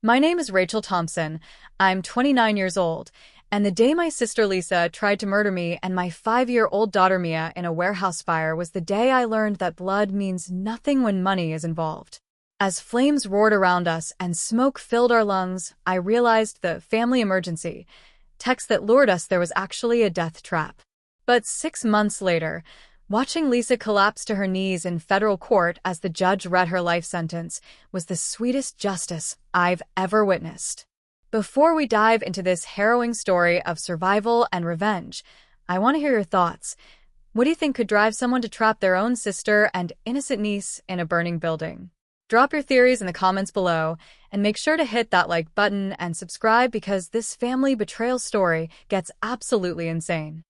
My name is Rachel Thompson. I'm 29 years old, and the day my sister Lisa tried to murder me and my 5-year-old daughter Mia in a warehouse fire was the day I learned that blood means nothing when money is involved. As flames roared around us and smoke filled our lungs, I realized the family emergency text that lured us there was actually a death trap. But 6 months later, watching Lisa collapse to her knees in federal court as the judge read her life sentence was the sweetest justice I've ever witnessed. Before we dive into this harrowing story of survival and revenge, I want to hear your thoughts. What do you think could drive someone to trap their own sister and innocent niece in a burning building? Drop your theories in the comments below, and make sure to hit that like button and subscribe because this family betrayal story gets absolutely insane.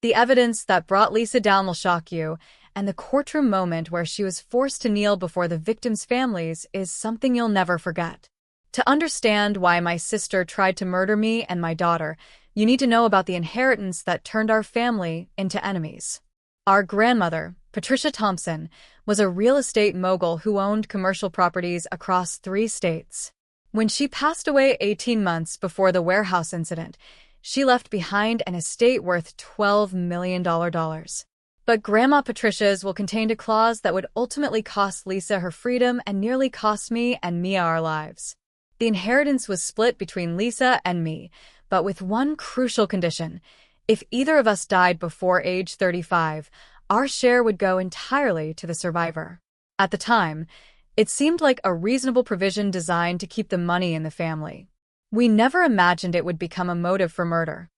The evidence that brought Lisa down will shock you, and the courtroom moment where she was forced to kneel before the victims' families is something you'll never forget. To understand why my sister tried to murder me and my daughter, you need to know about the inheritance that turned our family into enemies. Our grandmother, Patricia Thompson, was a real estate mogul who owned commercial properties across 3 states. When she passed away 18 months before the warehouse incident, she left behind an estate worth $12 million. But Grandma Patricia's will contain a clause that would ultimately cost Lisa her freedom and nearly cost me and Mia our lives. The inheritance was split between Lisa and me, but with one crucial condition. If either of us died before age 35, our share would go entirely to the survivor. At the time, it seemed like a reasonable provision designed to keep the money in the family. We never imagined it would become a motive for murder.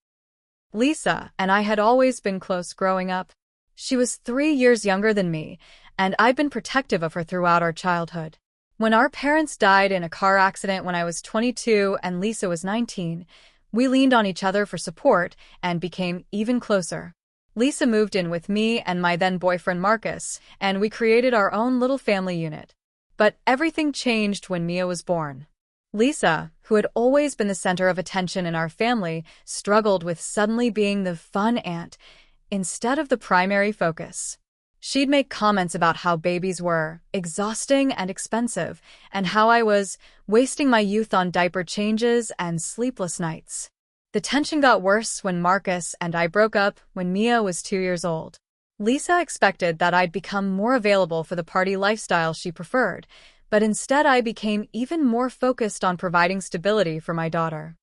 Lisa and I had always been close growing up. She was 3 years younger than me, and I'd been protective of her throughout our childhood. When our parents died in a car accident when I was 22 and Lisa was 19, we leaned on each other for support and became even closer. Lisa moved in with me and my then-boyfriend Marcus, and we created our own little family unit. But everything changed when Mia was born. Lisa, who had always been the center of attention in our family, struggled with suddenly being the fun aunt instead of the primary focus. She'd make comments about how babies were exhausting and expensive, and how I was wasting my youth on diaper changes and sleepless nights. The tension got worse when Marcus and I broke up when Mia was 2 years old. Lisa expected that I'd become more available for the party lifestyle she preferred, but instead I became even more focused on providing stability for my daughter.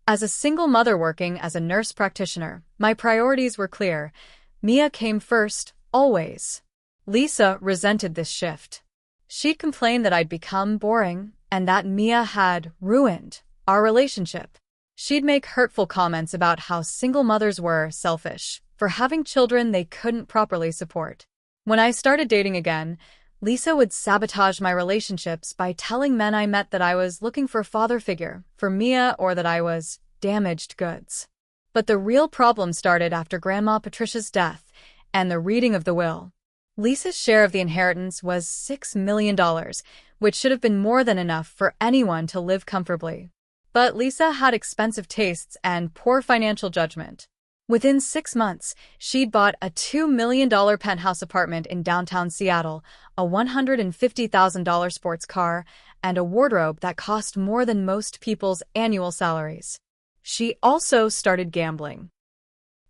As a single mother working as a nurse practitioner, my priorities were clear. Mia came first, always. Lisa resented this shift. She'd complain that I'd become boring and that Mia had ruined our relationship. She'd make hurtful comments about how single mothers were selfish for having children they couldn't properly support. When I started dating again, Lisa would sabotage my relationships by telling men I met that I was looking for a father figure for Mia or that I was damaged goods. But the real problem started after Grandma Patricia's death and the reading of the will. Lisa's share of the inheritance was $6 million, which should have been more than enough for anyone to live comfortably. But Lisa had expensive tastes and poor financial judgment. Within 6 months, she'd bought a $2 million penthouse apartment in downtown Seattle, a $150,000 sports car, and a wardrobe that cost more than most people's annual salaries. She also started gambling.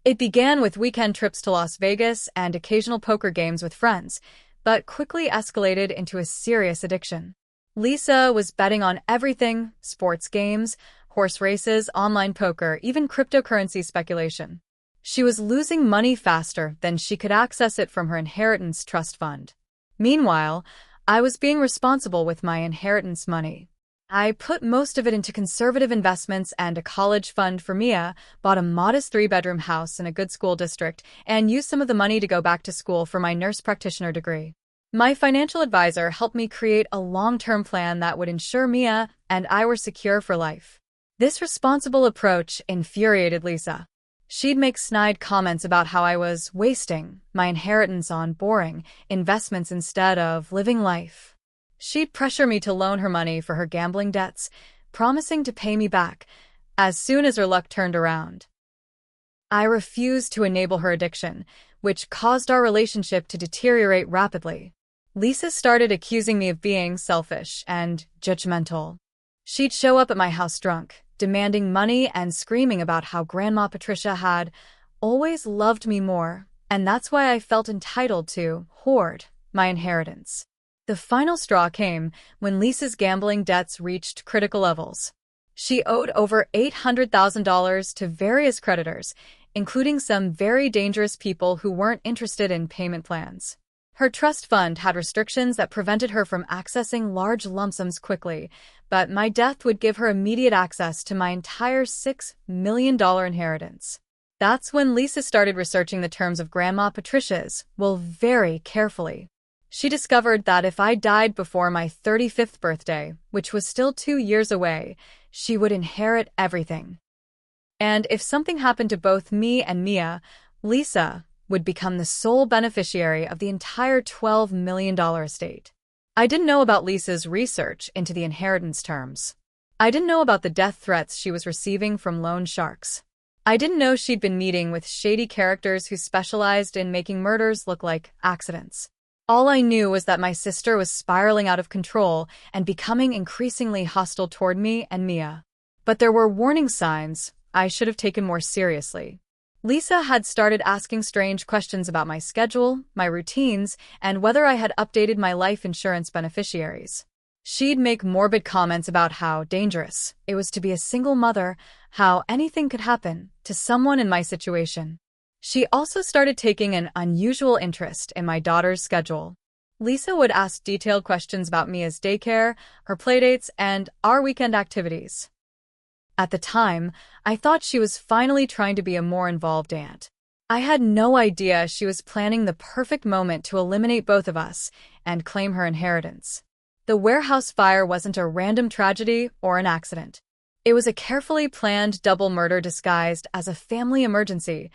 It began with weekend trips to Las Vegas and occasional poker games with friends, but quickly escalated into a serious addiction. Lisa was betting on everything: sports games, horse races, online poker, even cryptocurrency speculation. She was losing money faster than she could access it from her inheritance trust fund. Meanwhile, I was being responsible with my inheritance money. I put most of it into conservative investments and a college fund for Mia, bought a modest 3-bedroom house in a good school district, and used some of the money to go back to school for my nurse practitioner degree. My financial advisor helped me create a long-term plan that would ensure Mia and I were secure for life. This responsible approach infuriated Lisa. She'd make snide comments about how I was wasting my inheritance on boring investments instead of living life. She'd pressure me to loan her money for her gambling debts, promising to pay me back as soon as her luck turned around. I refused to enable her addiction, which caused our relationship to deteriorate rapidly. Lisa started accusing me of being selfish and judgmental. She'd show up at my house drunk, demanding money and screaming about how Grandma Patricia had always loved me more, and that's why I felt entitled to hoard my inheritance. The final straw came when Lisa's gambling debts reached critical levels. She owed over $800,000 to various creditors, including some very dangerous people who weren't interested in payment plans. Her trust fund had restrictions that prevented her from accessing large lump sums quickly, but my death would give her immediate access to my entire $6 million inheritance. That's when Lisa started researching the terms of Grandma Patricia's will very carefully. She discovered that if I died before my 35th birthday, which was still 2 years away, she would inherit everything. And if something happened to both me and Mia, Lisa would become the sole beneficiary of the entire $12 million estate. I didn't know about Lisa's research into the inheritance terms. I didn't know about the death threats she was receiving from loan sharks. I didn't know she'd been meeting with shady characters who specialized in making murders look like accidents. All I knew was that my sister was spiraling out of control and becoming increasingly hostile toward me and Mia. But there were warning signs I should have taken more seriously. Lisa had started asking strange questions about my schedule, my routines, and whether I had updated my life insurance beneficiaries. She'd make morbid comments about how dangerous it was to be a single mother, how anything could happen to someone in my situation. She also started taking an unusual interest in my daughter's schedule. Lisa would ask detailed questions about Mia's daycare, her playdates, and our weekend activities. At the time, I thought she was finally trying to be a more involved aunt. I had no idea she was planning the perfect moment to eliminate both of us and claim her inheritance. The warehouse fire wasn't a random tragedy or an accident. It was a carefully planned double murder disguised as a family emergency,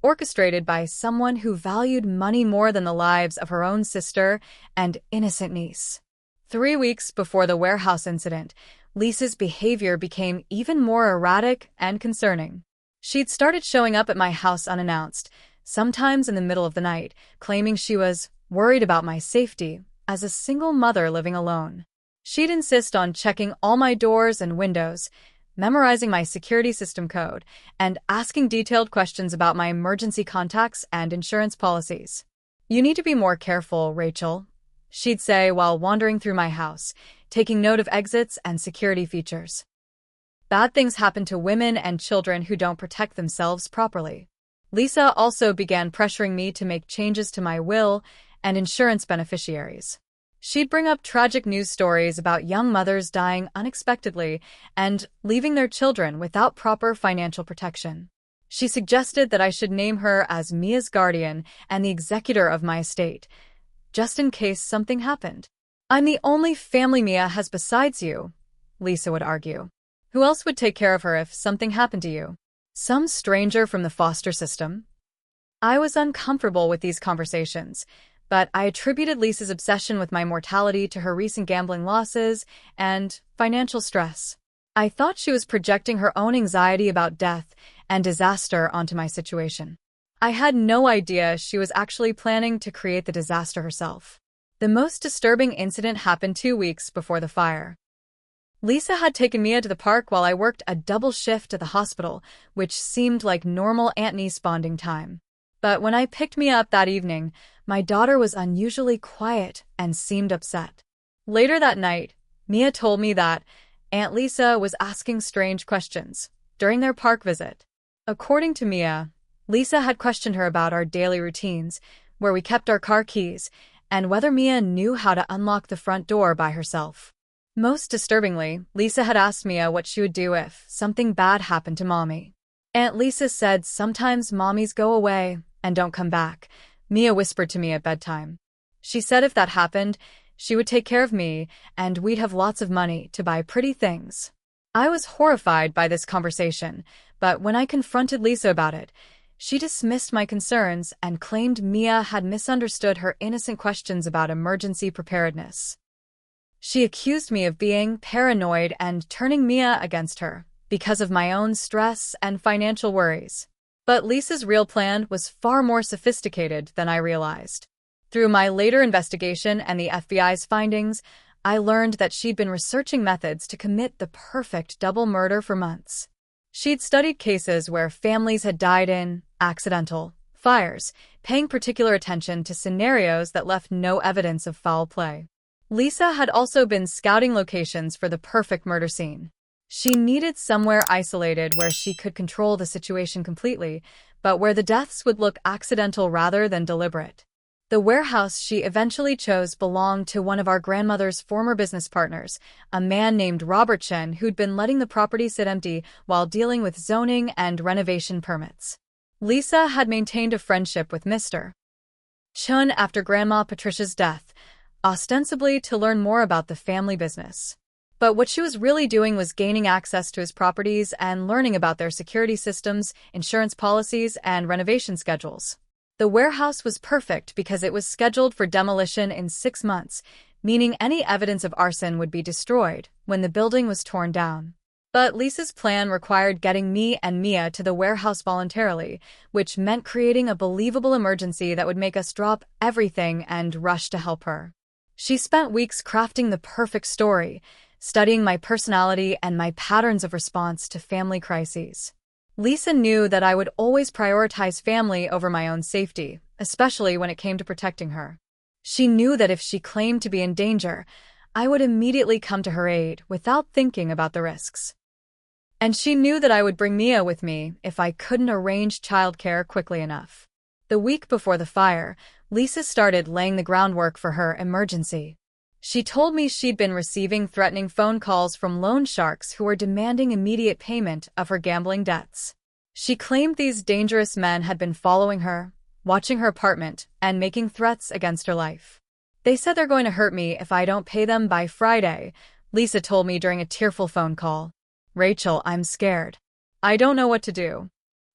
orchestrated by someone who valued money more than the lives of her own sister and innocent niece. 3 weeks before the warehouse incident, Lisa's behavior became even more erratic and concerning. She'd started showing up at my house unannounced, sometimes in the middle of the night, claiming she was worried about my safety as a single mother living alone. She'd insist on checking all my doors and windows, memorizing my security system code, and asking detailed questions about my emergency contacts and insurance policies. "You need to be more careful, Rachel," she'd say while wandering through my house, taking note of exits and security features. Bad things happen to women and children who don't protect themselves properly. Lisa also began pressuring me to make changes to my will and insurance beneficiaries. She'd bring up tragic news stories about young mothers dying unexpectedly and leaving their children without proper financial protection. She suggested that I should name her as Mia's guardian and the executor of my estate, just in case something happened. "I'm the only family Mia has besides you," Lisa would argue. "Who else would take care of her if something happened to you? Some stranger from the foster system?" I was uncomfortable with these conversations, but I attributed Lisa's obsession with my mortality to her recent gambling losses and financial stress. I thought she was projecting her own anxiety about death and disaster onto my situation. I had no idea she was actually planning to create the disaster herself. The most disturbing incident happened 2 weeks before the fire. Lisa had taken Mia to the park while I worked a double shift at the hospital, which seemed like normal aunt-niece bonding time. But when I picked Mia up that evening, my daughter was unusually quiet and seemed upset. Later that night, Mia told me that Aunt Lisa was asking strange questions during their park visit. According to Mia, Lisa had questioned her about our daily routines, where we kept our car keys, and whether Mia knew how to unlock the front door by herself. Most disturbingly, Lisa had asked Mia what she would do if something bad happened to Mommy. Aunt Lisa said sometimes mommies go away and don't come back, Mia whispered to me at bedtime. She said if that happened, she would take care of me and we'd have lots of money to buy pretty things. I was horrified by this conversation, but when I confronted Lisa about it, she dismissed my concerns and claimed Mia had misunderstood her innocent questions about emergency preparedness. She accused me of being paranoid and turning Mia against her because of my own stress and financial worries. But Lisa's real plan was far more sophisticated than I realized. Through my later investigation and the FBI's findings, I learned that she'd been researching methods to commit the perfect double murder for months. She'd studied cases where families had died in accidental fires, paying particular attention to scenarios that left no evidence of foul play. Lisa had also been scouting locations for the perfect murder scene. She needed somewhere isolated where she could control the situation completely, but where the deaths would look accidental rather than deliberate. The warehouse she eventually chose belonged to one of our grandmother's former business partners, a man named Robert Chen who'd been letting the property sit empty while dealing with zoning and renovation permits. Lisa had maintained a friendship with Mr. Chen after Grandma Patricia's death, ostensibly to learn more about the family business. But what she was really doing was gaining access to his properties and learning about their security systems, insurance policies, and renovation schedules. The warehouse was perfect because it was scheduled for demolition in 6 months, meaning any evidence of arson would be destroyed when the building was torn down. But Lisa's plan required getting me and Mia to the warehouse voluntarily, which meant creating a believable emergency that would make us drop everything and rush to help her. She spent weeks crafting the perfect story, studying my personality and my patterns of response to family crises. Lisa knew that I would always prioritize family over my own safety, especially when it came to protecting her. She knew that if she claimed to be in danger, I would immediately come to her aid without thinking about the risks. And she knew that I would bring Mia with me if I couldn't arrange childcare quickly enough. The week before the fire, Lisa started laying the groundwork for her emergency. She told me she'd been receiving threatening phone calls from loan sharks who were demanding immediate payment of her gambling debts. She claimed these dangerous men had been following her, watching her apartment, and making threats against her life. They said they're going to hurt me if I don't pay them by Friday, Lisa told me during a tearful phone call. Rachel, I'm scared. I don't know what to do.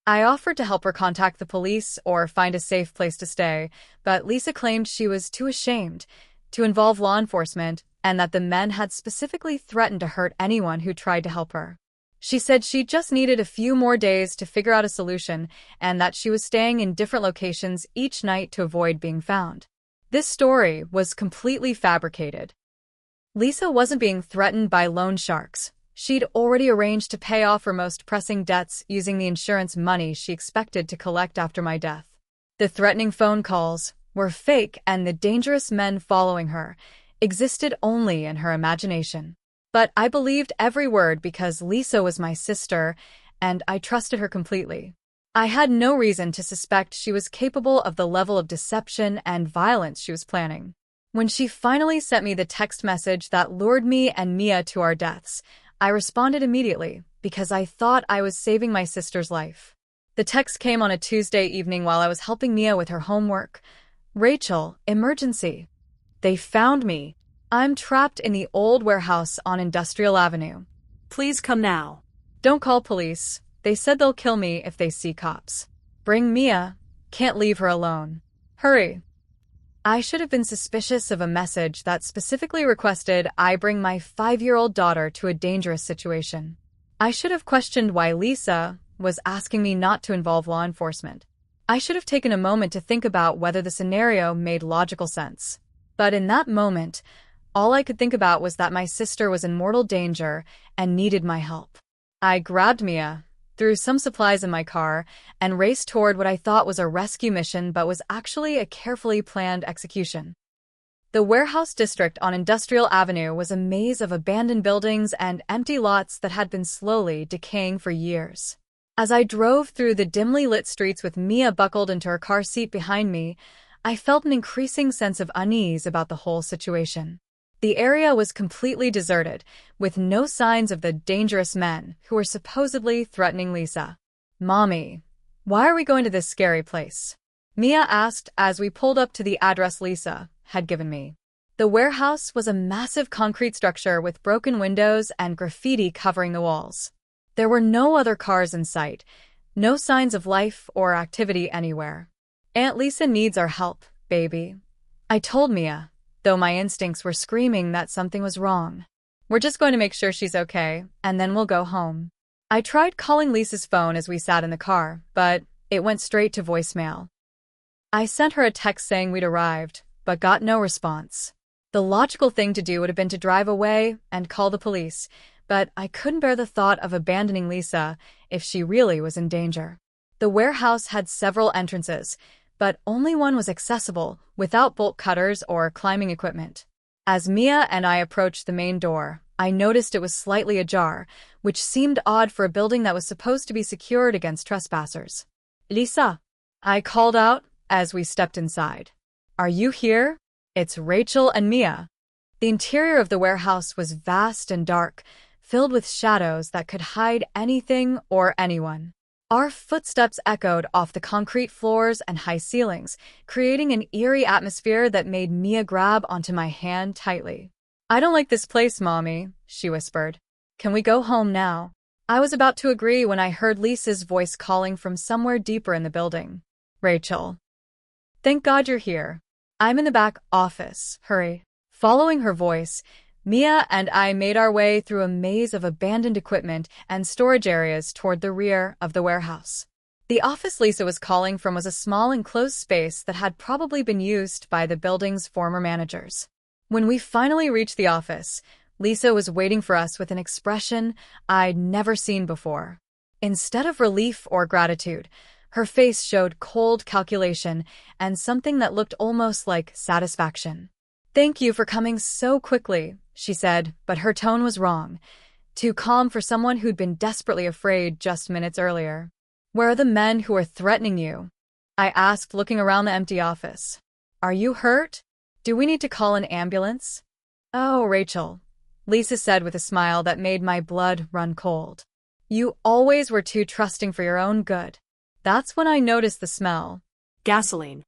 I offered to help her contact the police or find a safe place to stay, but Lisa claimed she was too ashamed to involve law enforcement and that the men had specifically threatened to hurt anyone who tried to help her. She said she just needed a few more days to figure out a solution and that she was staying in different locations each night to avoid being found. This story was completely fabricated. Lisa wasn't being threatened by loan sharks. She'd already arranged to pay off her most pressing debts using the insurance money she expected to collect after my death. The threatening phone calls were fake, and the dangerous men following her existed only in her imagination. But I believed every word because Lisa was my sister, and I trusted her completely. I had no reason to suspect she was capable of the level of deception and violence she was planning. When she finally sent me the text message that lured me and Mia to our deaths, I responded immediately because I thought I was saving my sister's life. The text came on a Tuesday evening while I was helping Mia with her homework. Rachel, emergency. They found me. I'm trapped in the old warehouse on Industrial Avenue. Please come now. Don't call police. They said they'll kill me if they see cops. Bring Mia. Can't leave her alone. Hurry. I should have been suspicious of a message that specifically requested I bring my 5-year-old daughter to a dangerous situation. I should have questioned why Lisa was asking me not to involve law enforcement. I should have taken a moment to think about whether the scenario made logical sense. But in that moment, all I could think about was that my sister was in mortal danger and needed my help. I grabbed Mia, threw some supplies in my car, and raced toward what I thought was a rescue mission but was actually a carefully planned execution. The warehouse district on Industrial Avenue was a maze of abandoned buildings and empty lots that had been slowly decaying for years. As I drove through the dimly lit streets with Mia buckled into her car seat behind me, I felt an increasing sense of unease about the whole situation. The area was completely deserted, with no signs of the dangerous men who were supposedly threatening Lisa. Mommy, why are we going to this scary place? Mia asked as we pulled up to the address Lisa had given me. The warehouse was a massive concrete structure with broken windows and graffiti covering the walls. There were no other cars in sight, no signs of life or activity anywhere. Aunt Lisa needs our help, baby, I told Mia, though my instincts were screaming that something was wrong. We're just going to make sure she's okay, and then we'll go home. I tried calling Lisa's phone as we sat in the car, but it went straight to voicemail. I sent her a text saying we'd arrived, but got no response. The logical thing to do would have been to drive away and call the police, but I couldn't bear the thought of abandoning Lisa if she really was in danger. The warehouse had several entrances, but only one was accessible without bolt cutters or climbing equipment. As Mia and I approached the main door, I noticed it was slightly ajar, which seemed odd for a building that was supposed to be secured against trespassers. "Lisa," I called out as we stepped inside. "Are you here? It's Rachel and Mia." The interior of the warehouse was vast and dark, filled with shadows that could hide anything or anyone. Our footsteps echoed off the concrete floors and high ceilings, creating an eerie atmosphere that made Mia grab onto my hand tightly. "I don't like this place, Mommy," she whispered. "Can we go home now?" I was about to agree when I heard Lisa's voice calling from somewhere deeper in the building. "Rachel. Thank God you're here. I'm in the back office. Hurry." Following her voice, Mia and I made our way through a maze of abandoned equipment and storage areas toward the rear of the warehouse. The office Lisa was calling from was a small enclosed space that had probably been used by the building's former managers. When we finally reached the office, Lisa was waiting for us with an expression I'd never seen before. Instead of relief or gratitude, her face showed cold calculation and something that looked almost like satisfaction. "Thank you for coming so quickly," she said, but her tone was wrong, too calm for someone who'd been desperately afraid just minutes earlier. "Where are the men who are threatening you?" I asked, looking around the empty office. "Are you hurt? Do we need to call an ambulance?" "Oh, Rachel," Lisa said with a smile that made my blood run cold. "You always were too trusting for your own good." That's when I noticed the smell. Gasoline.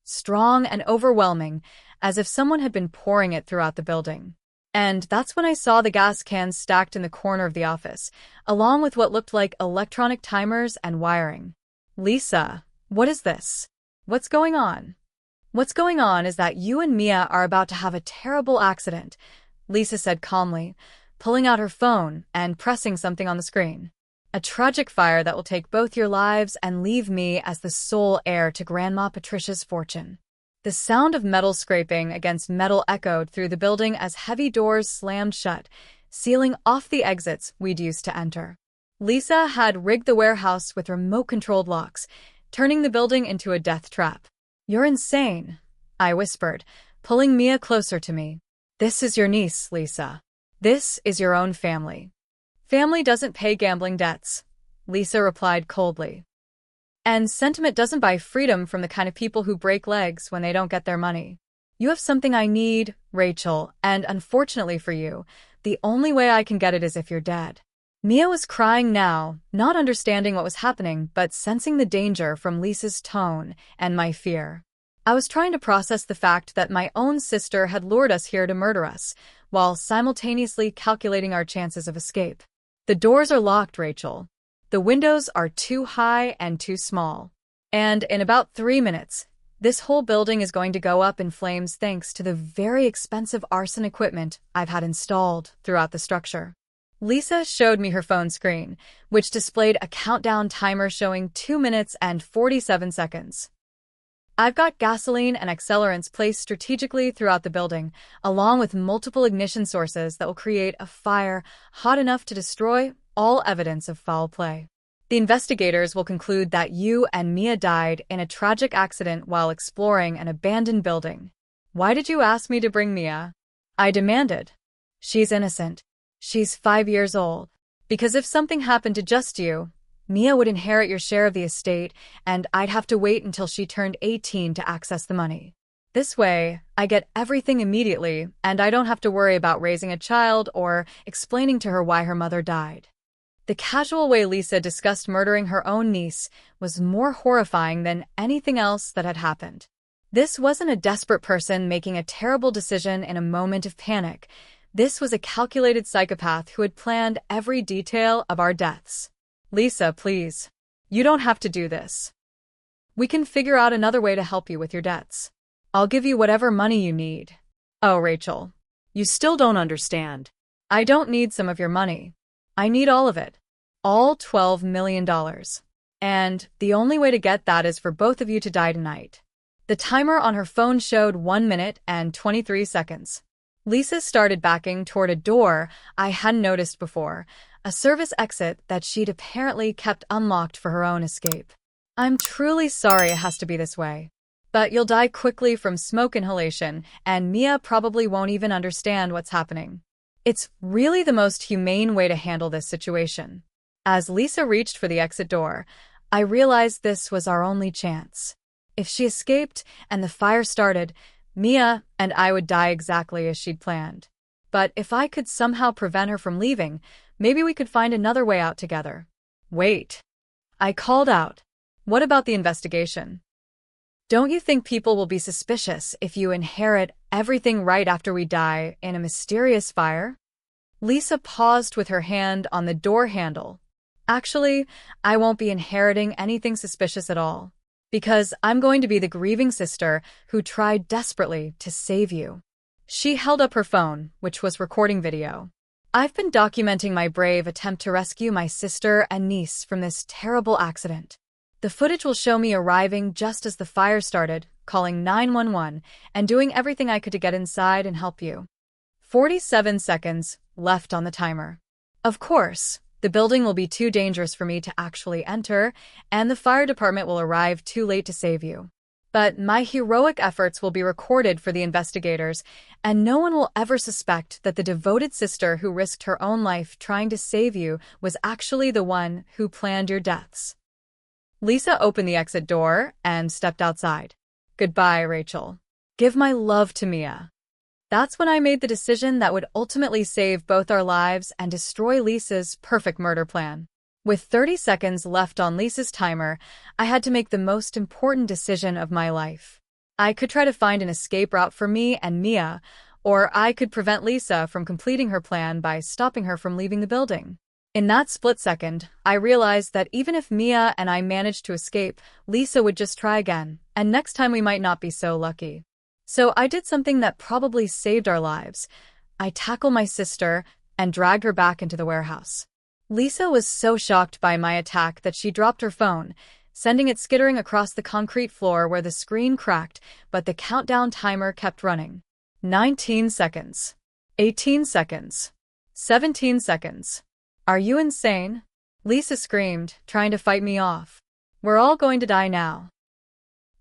Strong and overwhelming, as if someone had been pouring it throughout the building. And that's when I saw the gas cans stacked in the corner of the office, along with what looked like electronic timers and wiring. "Lisa, what is this? What's going on?" "What's going on is that you and Mia are about to have a terrible accident," Lisa said calmly, pulling out her phone and pressing something on the screen. "A tragic fire that will take both your lives and leave me as the sole heir to Grandma Patricia's fortune." The sound of metal scraping against metal echoed through the building as heavy doors slammed shut, sealing off the exits we'd used to enter. Lisa had rigged the warehouse with remote-controlled locks, turning the building into a death trap. "You're insane," I whispered, pulling Mia closer to me. "This is your niece, Lisa. This is your own family." "Family doesn't pay gambling debts," Lisa replied coldly. "And sentiment doesn't buy freedom from the kind of people who break legs when they don't get their money. You have something I need, Rachel, and unfortunately for you, the only way I can get it is if you're dead." Mia was crying now, not understanding what was happening, but sensing the danger from Lisa's tone and my fear. I was trying to process the fact that my own sister had lured us here to murder us, while simultaneously calculating our chances of escape. "The doors are locked, Rachel. The windows are too high and too small. And in about 3 minutes, this whole building is going to go up in flames thanks to the very expensive arson equipment I've had installed throughout the structure." Lisa showed me her phone screen, which displayed a countdown timer showing 2 minutes and 47 seconds. "I've got gasoline and accelerants placed strategically throughout the building, along with multiple ignition sources that will create a fire hot enough to destroy all evidence of foul play. The investigators will conclude that you and Mia died in a tragic accident while exploring an abandoned building." "Why did you ask me to bring Mia?" I demanded. "She's innocent. She's 5 years old. Because if something happened to just you, Mia would inherit your share of the estate, and I'd have to wait until she turned 18 to access the money. This way, I get everything immediately, and I don't have to worry about raising a child or explaining to her why her mother died." The casual way Lisa discussed murdering her own niece was more horrifying than anything else that had happened. This wasn't a desperate person making a terrible decision in a moment of panic. This was a calculated psychopath who had planned every detail of our deaths. "Lisa, please. You don't have to do this. We can figure out another way to help you with your debts. I'll give you whatever money you need." "Oh, Rachel. You still don't understand. I don't need some of your money. I need all of it. All $12 million. And the only way to get that is for both of you to die tonight." The timer on her phone showed 1 minute and 23 seconds. Lisa started backing toward a door I hadn't noticed before, a service exit that she'd apparently kept unlocked for her own escape. I'm truly sorry it has to be this way. But you'll die quickly from smoke inhalation, and Mia probably won't even understand what's happening. It's really the most humane way to handle this situation. As Lisa reached for the exit door, I realized this was our only chance. If she escaped and the fire started, Mia and I would die exactly as she'd planned. But if I could somehow prevent her from leaving, maybe we could find another way out together. Wait. I called out. What about the investigation? Don't you think people will be suspicious if you inherit everything right after we die in a mysterious fire? Lisa paused with her hand on the door handle. Actually, I won't be inheriting anything suspicious at all, because I'm going to be the grieving sister who tried desperately to save you. She held up her phone, which was recording video. I've been documenting my brave attempt to rescue my sister and niece from this terrible accident. The footage will show me arriving just as the fire started, calling 911, and doing everything I could to get inside and help you. 47 seconds left on the timer. Of course, the building will be too dangerous for me to actually enter, and the fire department will arrive too late to save you. But my heroic efforts will be recorded for the investigators, and no one will ever suspect that the devoted sister who risked her own life trying to save you was actually the one who planned your deaths. Lisa opened the exit door and stepped outside. Goodbye, Rachel. Give my love to Mia. That's when I made the decision that would ultimately save both our lives and destroy Lisa's perfect murder plan. With 30 seconds left on Lisa's timer, I had to make the most important decision of my life. I could try to find an escape route for me and Mia, or I could prevent Lisa from completing her plan by stopping her from leaving the building. In that split second, I realized that even if Mia and I managed to escape, Lisa would just try again, and next time we might not be so lucky. So I did something that probably saved our lives. I tackled my sister and dragged her back into the warehouse. Lisa was so shocked by my attack that she dropped her phone, sending it skittering across the concrete floor where the screen cracked, but the countdown timer kept running. 19 seconds. 18 seconds. 17 seconds. Are you insane? Lisa screamed, trying to fight me off. We're all going to die now.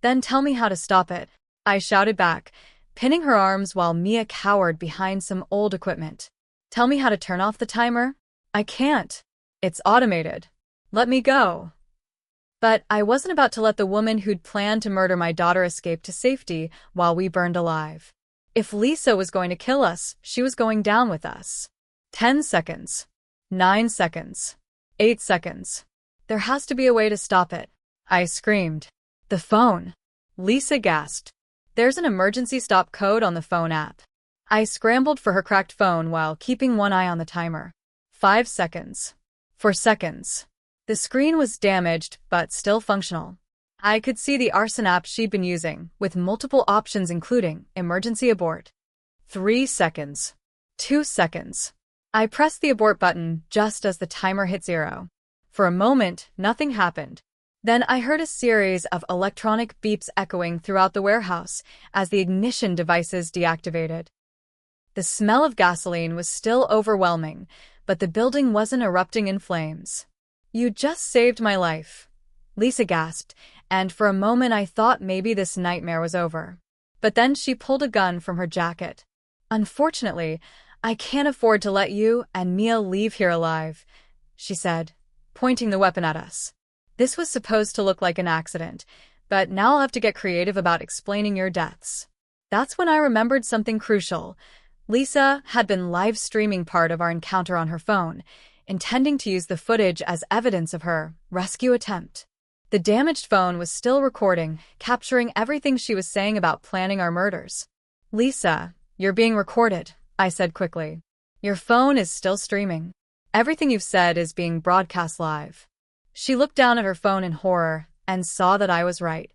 Then tell me how to stop it, I shouted back, pinning her arms while Mia cowered behind some old equipment. Tell me how to turn off the timer? I can't. It's automated. Let me go. But I wasn't about to let the woman who'd planned to murder my daughter escape to safety while we burned alive. If Lisa was going to kill us, she was going down with us. 10 seconds. 9 seconds. 8 seconds. There has to be a way to stop it, I screamed. The phone. Lisa gasped. There's an emergency stop code on the phone app. I scrambled for her cracked phone while keeping one eye on the timer. 5 seconds. 4 seconds. The screen was damaged, but still functional. I could see the arson app she'd been using, with multiple options including emergency abort. 3 seconds. 2 seconds. I pressed the abort button just as the timer hit 0. For a moment, nothing happened. Then I heard a series of electronic beeps echoing throughout the warehouse as the ignition devices deactivated. The smell of gasoline was still overwhelming, but the building wasn't erupting in flames. You just saved my life, Lisa gasped, and for a moment I thought maybe this nightmare was over. But then she pulled a gun from her jacket. Unfortunately, I can't afford to let you and Mia leave here alive, she said, pointing the weapon at us. This was supposed to look like an accident, but now I'll have to get creative about explaining your deaths. That's when I remembered something crucial. Lisa had been live streaming part of our encounter on her phone, intending to use the footage as evidence of her rescue attempt. The damaged phone was still recording, capturing everything she was saying about planning our murders. Lisa, you're being recorded, I said quickly. Your phone is still streaming. Everything you've said is being broadcast live. She looked down at her phone in horror and saw that I was right.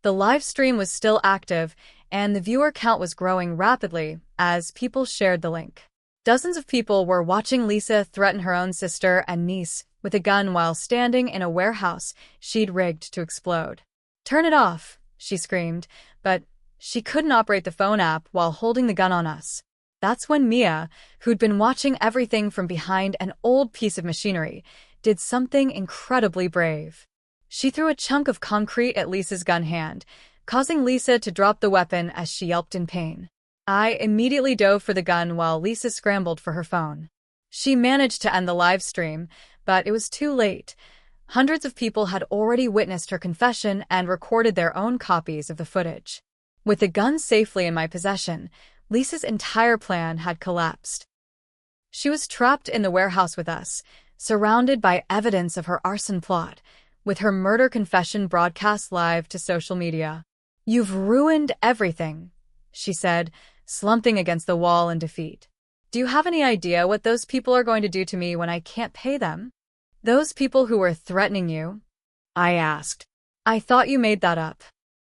The live stream was still active, and the viewer count was growing rapidly as people shared the link. Dozens of people were watching Lisa threaten her own sister and niece with a gun while standing in a warehouse she'd rigged to explode. Turn it off, she screamed, but she couldn't operate the phone app while holding the gun on us. That's when Mia, who'd been watching everything from behind an old piece of machinery, did something incredibly brave. She threw a chunk of concrete at Lisa's gun hand, causing Lisa to drop the weapon as she yelped in pain. I immediately dove for the gun while Lisa scrambled for her phone. She managed to end the live stream, but it was too late. Hundreds of people had already witnessed her confession and recorded their own copies of the footage. With the gun safely in my possession, Lisa's entire plan had collapsed. She was trapped in the warehouse with us, surrounded by evidence of her arson plot, with her murder confession broadcast live to social media. "You've ruined everything," she said, slumping against the wall in defeat. "Do you have any idea what those people are going to do to me when I can't pay them?" "Those people who were threatening you?" I asked. "I thought you made that up."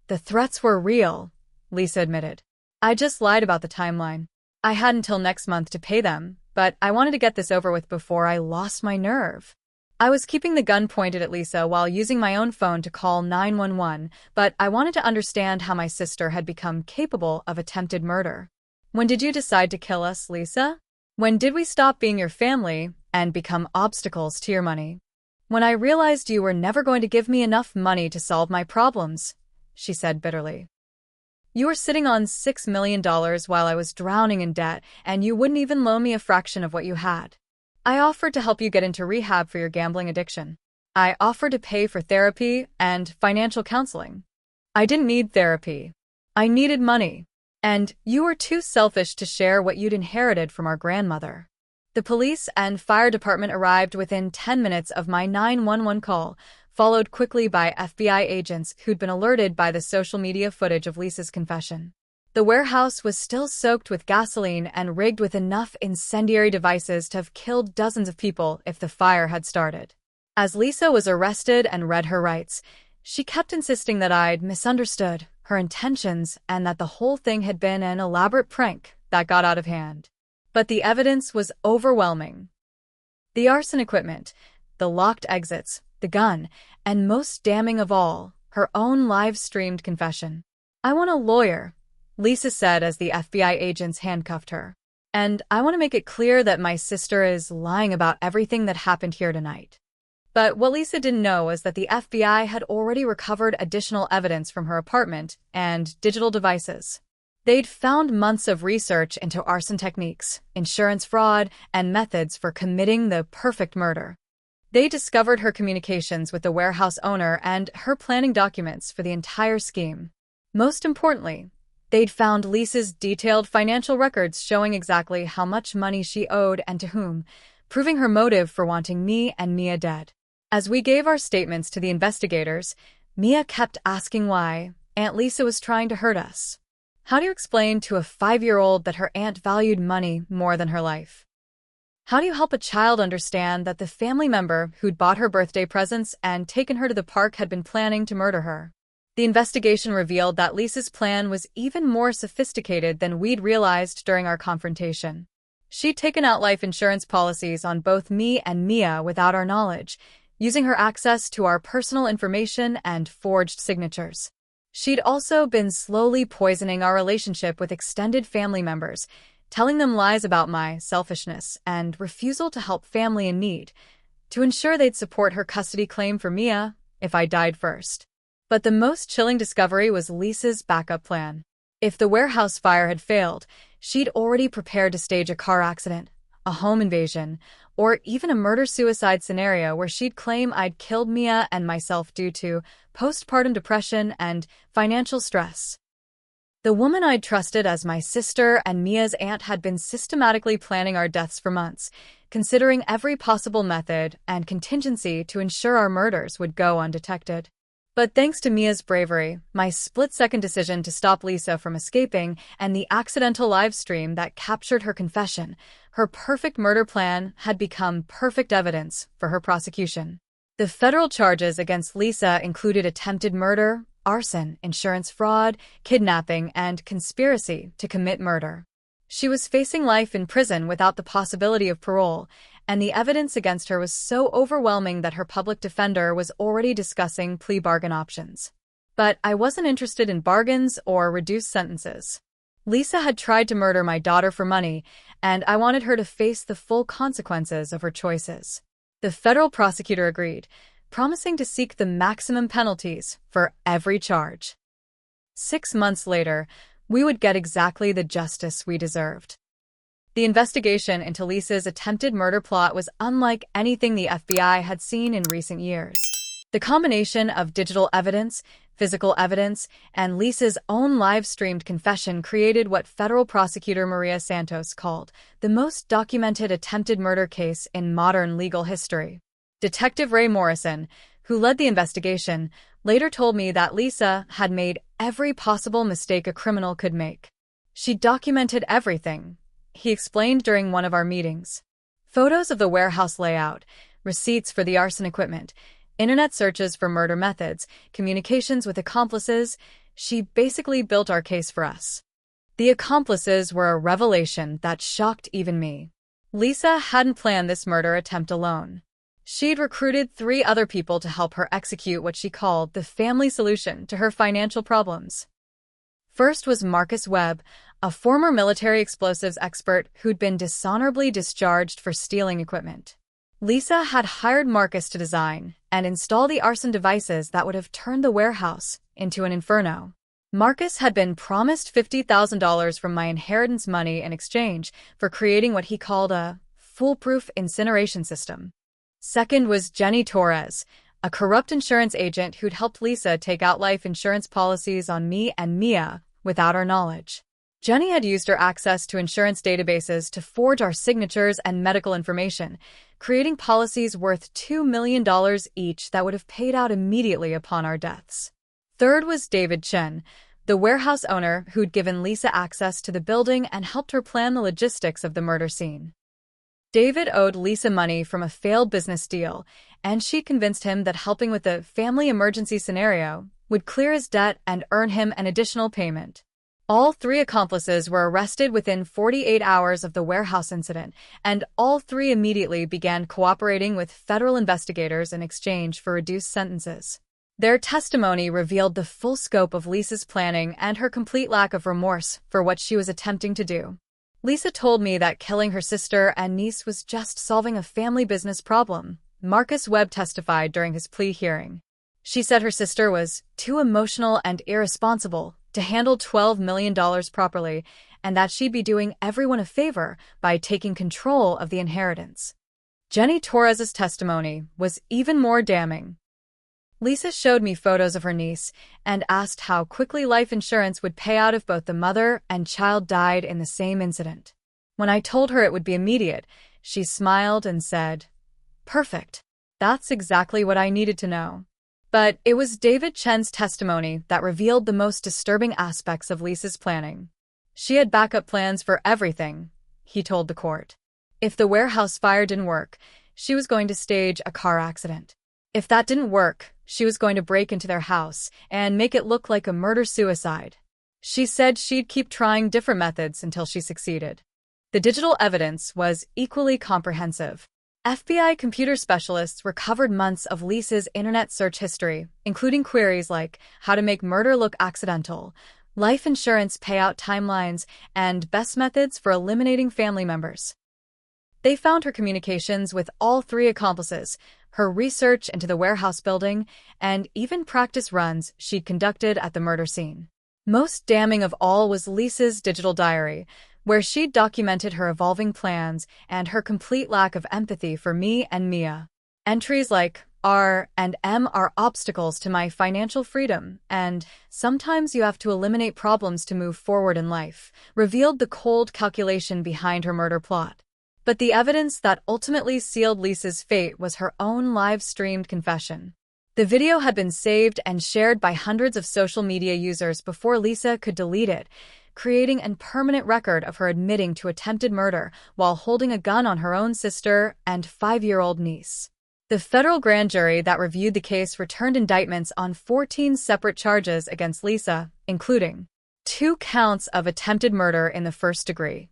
"The threats were real," Lisa admitted. "I just lied about the timeline. I had until next month to pay them, but I wanted to get this over with before I lost my nerve." I was keeping the gun pointed at Lisa while using my own phone to call 911, but I wanted to understand how my sister had become capable of attempted murder. "When did you decide to kill us, Lisa? When did we stop being your family and become obstacles to your money?" "When I realized you were never going to give me enough money to solve my problems," she said bitterly. "You were sitting on $6 million while I was drowning in debt, and you wouldn't even loan me a fraction of what you had. I offered to help you get into rehab for your gambling addiction. I offered to pay for therapy and financial counseling. I didn't need therapy. I needed money. And you were too selfish to share what you'd inherited from our grandmother." The police and fire department arrived within 10 minutes of my 911 call, followed quickly by FBI agents who'd been alerted by the social media footage of Lisa's confession. The warehouse was still soaked with gasoline and rigged with enough incendiary devices to have killed dozens of people if the fire had started. As Lisa was arrested and read her rights, she kept insisting that I'd misunderstood her intentions and that the whole thing had been an elaborate prank that got out of hand. But the evidence was overwhelming. The arson equipment, the locked exits, the gun, and most damning of all, her own live-streamed confession. "I want a lawyer," Lisa said as the FBI agents handcuffed her. "And I want to make it clear that my sister is lying about everything that happened here tonight." But what Lisa didn't know was that the FBI had already recovered additional evidence from her apartment and digital devices. They'd found months of research into arson techniques, insurance fraud, and methods for committing the perfect murder. They discovered her communications with the warehouse owner and her planning documents for the entire scheme. Most importantly, they'd found Lisa's detailed financial records showing exactly how much money she owed and to whom, proving her motive for wanting me and Mia dead. As we gave our statements to the investigators, Mia kept asking why Aunt Lisa was trying to hurt us. How do you explain to a 5-year-old that her aunt valued money more than her life? How do you help a child understand that the family member who'd bought her birthday presents and taken her to the park had been planning to murder her? The investigation revealed that Lisa's plan was even more sophisticated than we'd realized during our confrontation. She'd taken out life insurance policies on both me and Mia without our knowledge, using her access to our personal information and forged signatures. She'd also been slowly poisoning our relationship with extended family members, telling them lies about my selfishness and refusal to help family in need, to ensure they'd support her custody claim for Mia if I died first. But the most chilling discovery was Lisa's backup plan. If the warehouse fire had failed, she'd already prepared to stage a car accident, a home invasion, or even a murder-suicide scenario where she'd claim I'd killed Mia and myself due to postpartum depression and financial stress. The woman I'd trusted as my sister and Mia's aunt had been systematically planning our deaths for months, considering every possible method and contingency to ensure our murders would go undetected. But thanks to Mia's bravery, my split-second decision to stop Lisa from escaping, and the accidental live stream that captured her confession, her perfect murder plan had become perfect evidence for her prosecution. The federal charges against Lisa included attempted murder, arson, insurance fraud, kidnapping, and conspiracy to commit murder. She was facing life in prison without the possibility of parole, and the evidence against her was so overwhelming that her public defender was already discussing plea bargain options. But I wasn't interested in bargains or reduced sentences. Lisa had tried to murder my daughter for money, and I wanted her to face the full consequences of her choices. The federal prosecutor agreed, promising to seek the maximum penalties for every charge. 6 months later, we would get exactly the justice we deserved. The investigation into Lisa's attempted murder plot was unlike anything the FBI had seen in recent years. The combination of digital evidence, physical evidence, and Lisa's own live-streamed confession created what federal prosecutor Maria Santos called the most documented attempted murder case in modern legal history. Detective Ray Morrison, who led the investigation, later told me that Lisa had made every possible mistake a criminal could make. She documented everything, he explained during one of our meetings. Photos of the warehouse layout, receipts for the arson equipment, internet searches for murder methods, communications with accomplices. She basically built our case for us. The accomplices were a revelation that shocked even me. Lisa hadn't planned this murder attempt alone. She'd recruited 3 other people to help her execute what she called the family solution to her financial problems. First was Marcus Webb, a former military explosives expert who'd been dishonorably discharged for stealing equipment. Lisa had hired Marcus to design and install the arson devices that would have turned the warehouse into an inferno. Marcus had been promised $50,000 from my inheritance money in exchange for creating what he called a foolproof incineration system. Second was Jenny Torres, a corrupt insurance agent who'd helped Lisa take out life insurance policies on me and Mia without our knowledge. Jenny had used her access to insurance databases to forge our signatures and medical information, creating policies worth $2 million each that would have paid out immediately upon our deaths. Third was David Chen, the warehouse owner who'd given Lisa access to the building and helped her plan the logistics of the murder scene. David owed Lisa money from a failed business deal, and she convinced him that helping with the family emergency scenario would clear his debt and earn him an additional payment. All 3 accomplices were arrested within 48 hours of the warehouse incident, and all 3 immediately began cooperating with federal investigators in exchange for reduced sentences. Their testimony revealed the full scope of Lisa's planning and her complete lack of remorse for what she was attempting to do. Lisa told me that killing her sister and niece was just solving a family business problem, Marcus Webb testified during his plea hearing. She said her sister was too emotional and irresponsible to handle $12 million properly, and that she'd be doing everyone a favor by taking control of the inheritance. Jenny Torres's testimony was even more damning. Lisa showed me photos of her niece and asked how quickly life insurance would pay out if both the mother and child died in the same incident. When I told her it would be immediate, she smiled and said, "Perfect. That's exactly what I needed to know." But it was David Chen's testimony that revealed the most disturbing aspects of Lisa's planning. She had backup plans for everything, he told the court. If the warehouse fire didn't work, she was going to stage a car accident. If that didn't work, she was going to break into their house and make it look like a murder-suicide. She said she'd keep trying different methods until she succeeded. The digital evidence was equally comprehensive. FBI computer specialists recovered months of Lisa's internet search history, including queries like how to make murder look accidental, life insurance payout timelines, and best methods for eliminating family members. They found her communications with all 3 accomplices, her research into the warehouse building, and even practice runs she'd conducted at the murder scene. Most damning of all was Lisa's digital diary, where she'd documented her evolving plans and her complete lack of empathy for me and Mia. Entries like, R and M are obstacles to my financial freedom, and sometimes you have to eliminate problems to move forward in life, revealed the cold calculation behind her murder plot. But the evidence that ultimately sealed Lisa's fate was her own live-streamed confession. The video had been saved and shared by hundreds of social media users before Lisa could delete it, creating a permanent record of her admitting to attempted murder while holding a gun on her own sister and 5-year-old niece. The federal grand jury that reviewed the case returned indictments on 14 separate charges against Lisa, including 2 counts of attempted murder in the first degree,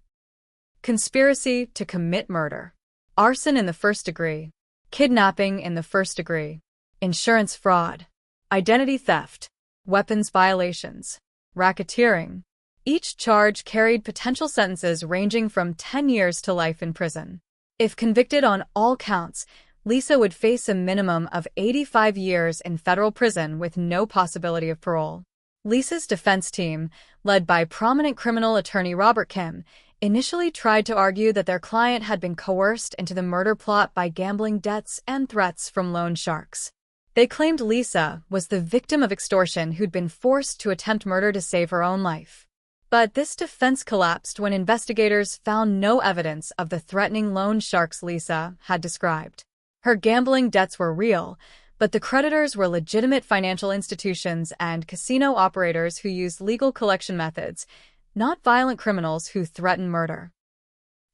conspiracy to commit murder, arson in the first degree, kidnapping in the first degree, insurance fraud, identity theft, weapons violations, racketeering. Each charge carried potential sentences ranging from 10 years to life in prison. If convicted on all counts, Lisa would face a minimum of 85 years in federal prison with no possibility of parole. Lisa's defense team, led by prominent criminal attorney Robert Kim, initially tried to argue that their client had been coerced into the murder plot by gambling debts and threats from loan sharks. They claimed Lisa was the victim of extortion who'd been forced to attempt murder to save her own life. But this defense collapsed when investigators found no evidence of the threatening loan sharks Lisa had described. Her gambling debts were real, but the creditors were legitimate financial institutions and casino operators who used legal collection methods, not violent criminals who threatened murder.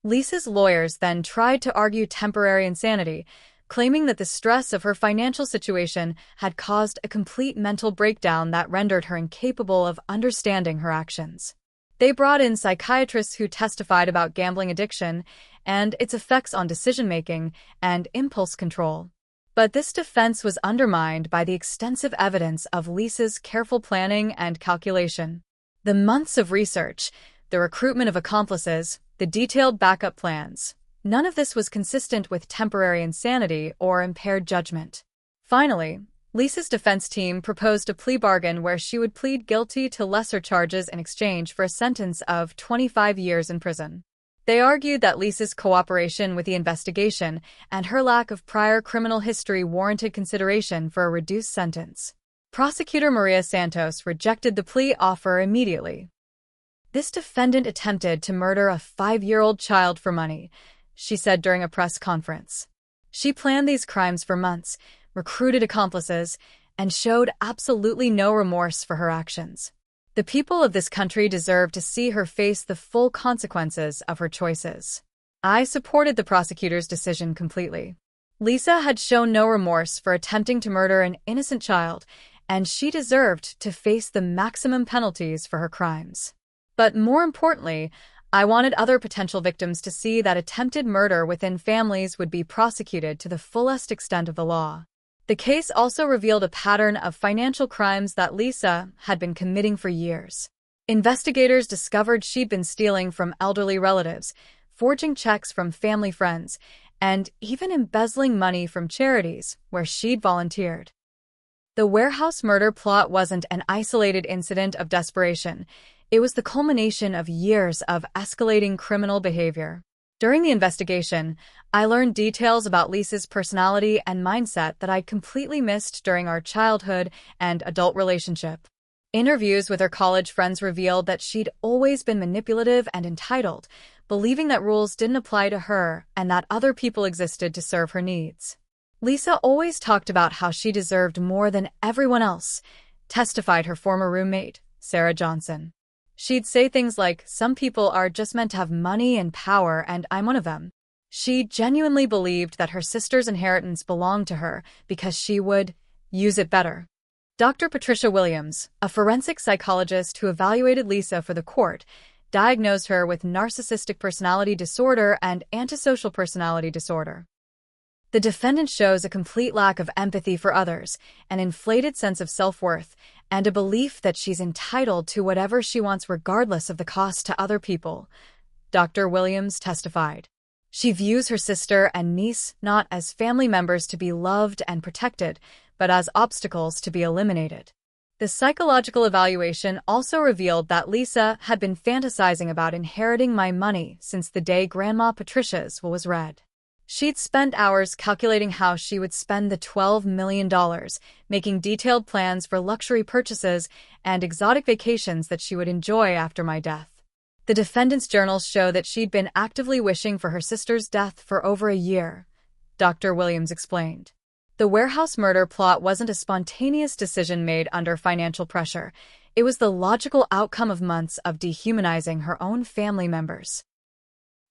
Lisa's lawyers then tried to argue temporary insanity, claiming that the stress of her financial situation had caused a complete mental breakdown that rendered her incapable of understanding her actions. They brought in psychiatrists who testified about gambling addiction and its effects on decision-making and impulse control. But this defense was undermined by the extensive evidence of Lisa's careful planning and calculation. The months of research, the recruitment of accomplices, the detailed backup plans, none of this was consistent with temporary insanity or impaired judgment. Finally, Lisa's defense team proposed a plea bargain where she would plead guilty to lesser charges in exchange for a sentence of 25 years in prison. They argued that Lisa's cooperation with the investigation and her lack of prior criminal history warranted consideration for a reduced sentence. Prosecutor Maria Santos rejected the plea offer immediately. This defendant attempted to murder a 5-year-old child for money, she said during a press conference. She planned these crimes for months, recruited accomplices, and showed absolutely no remorse for her actions. The people of this country deserve to see her face the full consequences of her choices. I supported the prosecutor's decision completely. Lisa had shown no remorse for attempting to murder an innocent child, and she deserved to face the maximum penalties for her crimes. But more importantly, I wanted other potential victims to see that attempted murder within families would be prosecuted to the fullest extent of the law. The case also revealed a pattern of financial crimes that Lisa had been committing for years. Investigators discovered she'd been stealing from elderly relatives, forging checks from family friends, and even embezzling money from charities where she'd volunteered. The warehouse murder plot wasn't an isolated incident of desperation. It was the culmination of years of escalating criminal behavior. During the investigation, I learned details about Lisa's personality and mindset that I'd completely missed during our childhood and adult relationship. Interviews with her college friends revealed that she'd always been manipulative and entitled, believing that rules didn't apply to her and that other people existed to serve her needs. Lisa always talked about how she deserved more than everyone else, testified her former roommate, Sarah Johnson. She'd say things like, "Some people are just meant to have money and power, and I'm one of them." She genuinely believed that her sister's inheritance belonged to her because she would use it better. Dr. Patricia Williams, a forensic psychologist who evaluated Lisa for the court, diagnosed her with narcissistic personality disorder and antisocial personality disorder. The defendant shows a complete lack of empathy for others, an inflated sense of self-worth, and a belief that she's entitled to whatever she wants regardless of the cost to other people, Dr. Williams testified. She views her sister and niece not as family members to be loved and protected, but as obstacles to be eliminated. The psychological evaluation also revealed that Lisa had been fantasizing about inheriting my money since the day Grandma Patricia's will was read. She'd spent hours calculating how she would spend the $12 million, making detailed plans for luxury purchases and exotic vacations that she would enjoy after my death. The defendant's journals show that she'd been actively wishing for her sister's death for over a year, Dr. Williams explained. The warehouse murder plot wasn't a spontaneous decision made under financial pressure. It was the logical outcome of months of dehumanizing her own family members.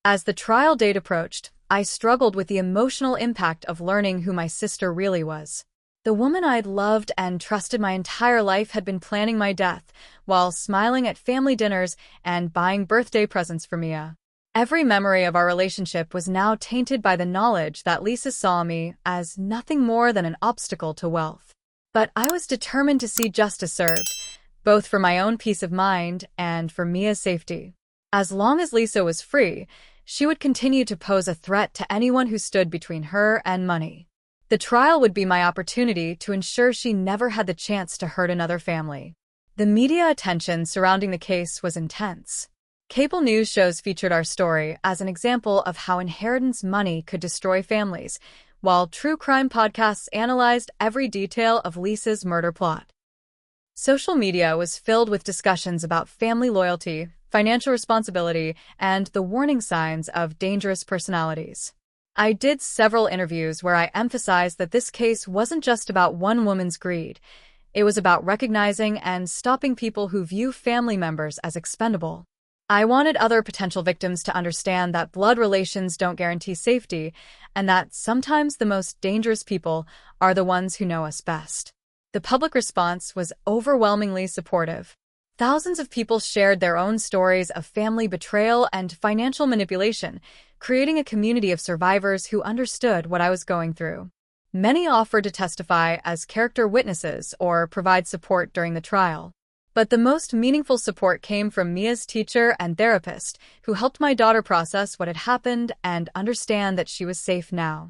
As the trial date approached, I struggled with the emotional impact of learning who my sister really was. The woman I'd loved and trusted my entire life had been planning my death, while smiling at family dinners and buying birthday presents for Mia. Every memory of our relationship was now tainted by the knowledge that Lisa saw me as nothing more than an obstacle to wealth. But I was determined to see justice served, both for my own peace of mind and for Mia's safety. As long as Lisa was free, she would continue to pose a threat to anyone who stood between her and money. The trial would be my opportunity to ensure she never had the chance to hurt another family. The media attention surrounding the case was intense. Cable news shows featured our story as an example of how inheritance money could destroy families, while true crime podcasts analyzed every detail of Lisa's murder plot. Social media was filled with discussions about family loyalty, financial responsibility, and the warning signs of dangerous personalities. I did several interviews where I emphasized that this case wasn't just about one woman's greed. It was about recognizing and stopping people who view family members as expendable. I wanted other potential victims to understand that blood relations don't guarantee safety, and that sometimes the most dangerous people are the ones who know us best. The public response was overwhelmingly supportive. Thousands of people shared their own stories of family betrayal and financial manipulation, creating a community of survivors who understood what I was going through. Many offered to testify as character witnesses or provide support during the trial. But the most meaningful support came from Mia's teacher and therapist, who helped my daughter process what had happened and understand that she was safe now.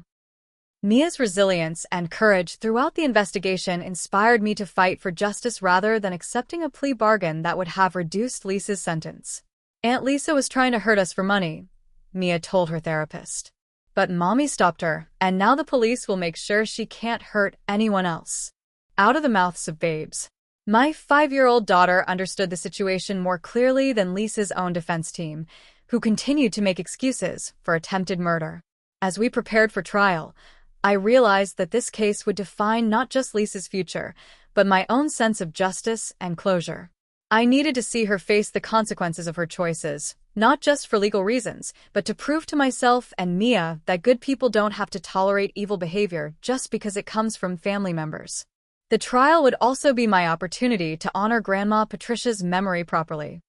Mia's resilience and courage throughout the investigation inspired me to fight for justice rather than accepting a plea bargain that would have reduced Lisa's sentence. "Aunt Lisa was trying to hurt us for money," Mia told her therapist. "But Mommy stopped her, and now the police will make sure she can't hurt anyone else." Out of the mouths of babes. My 5-year-old daughter understood the situation more clearly than Lisa's own defense team, who continued to make excuses for attempted murder. As we prepared for trial, I realized that this case would define not just Lisa's future, but my own sense of justice and closure. I needed to see her face the consequences of her choices, not just for legal reasons, but to prove to myself and Mia that good people don't have to tolerate evil behavior just because it comes from family members. The trial would also be my opportunity to honor Grandma Patricia's memory properly.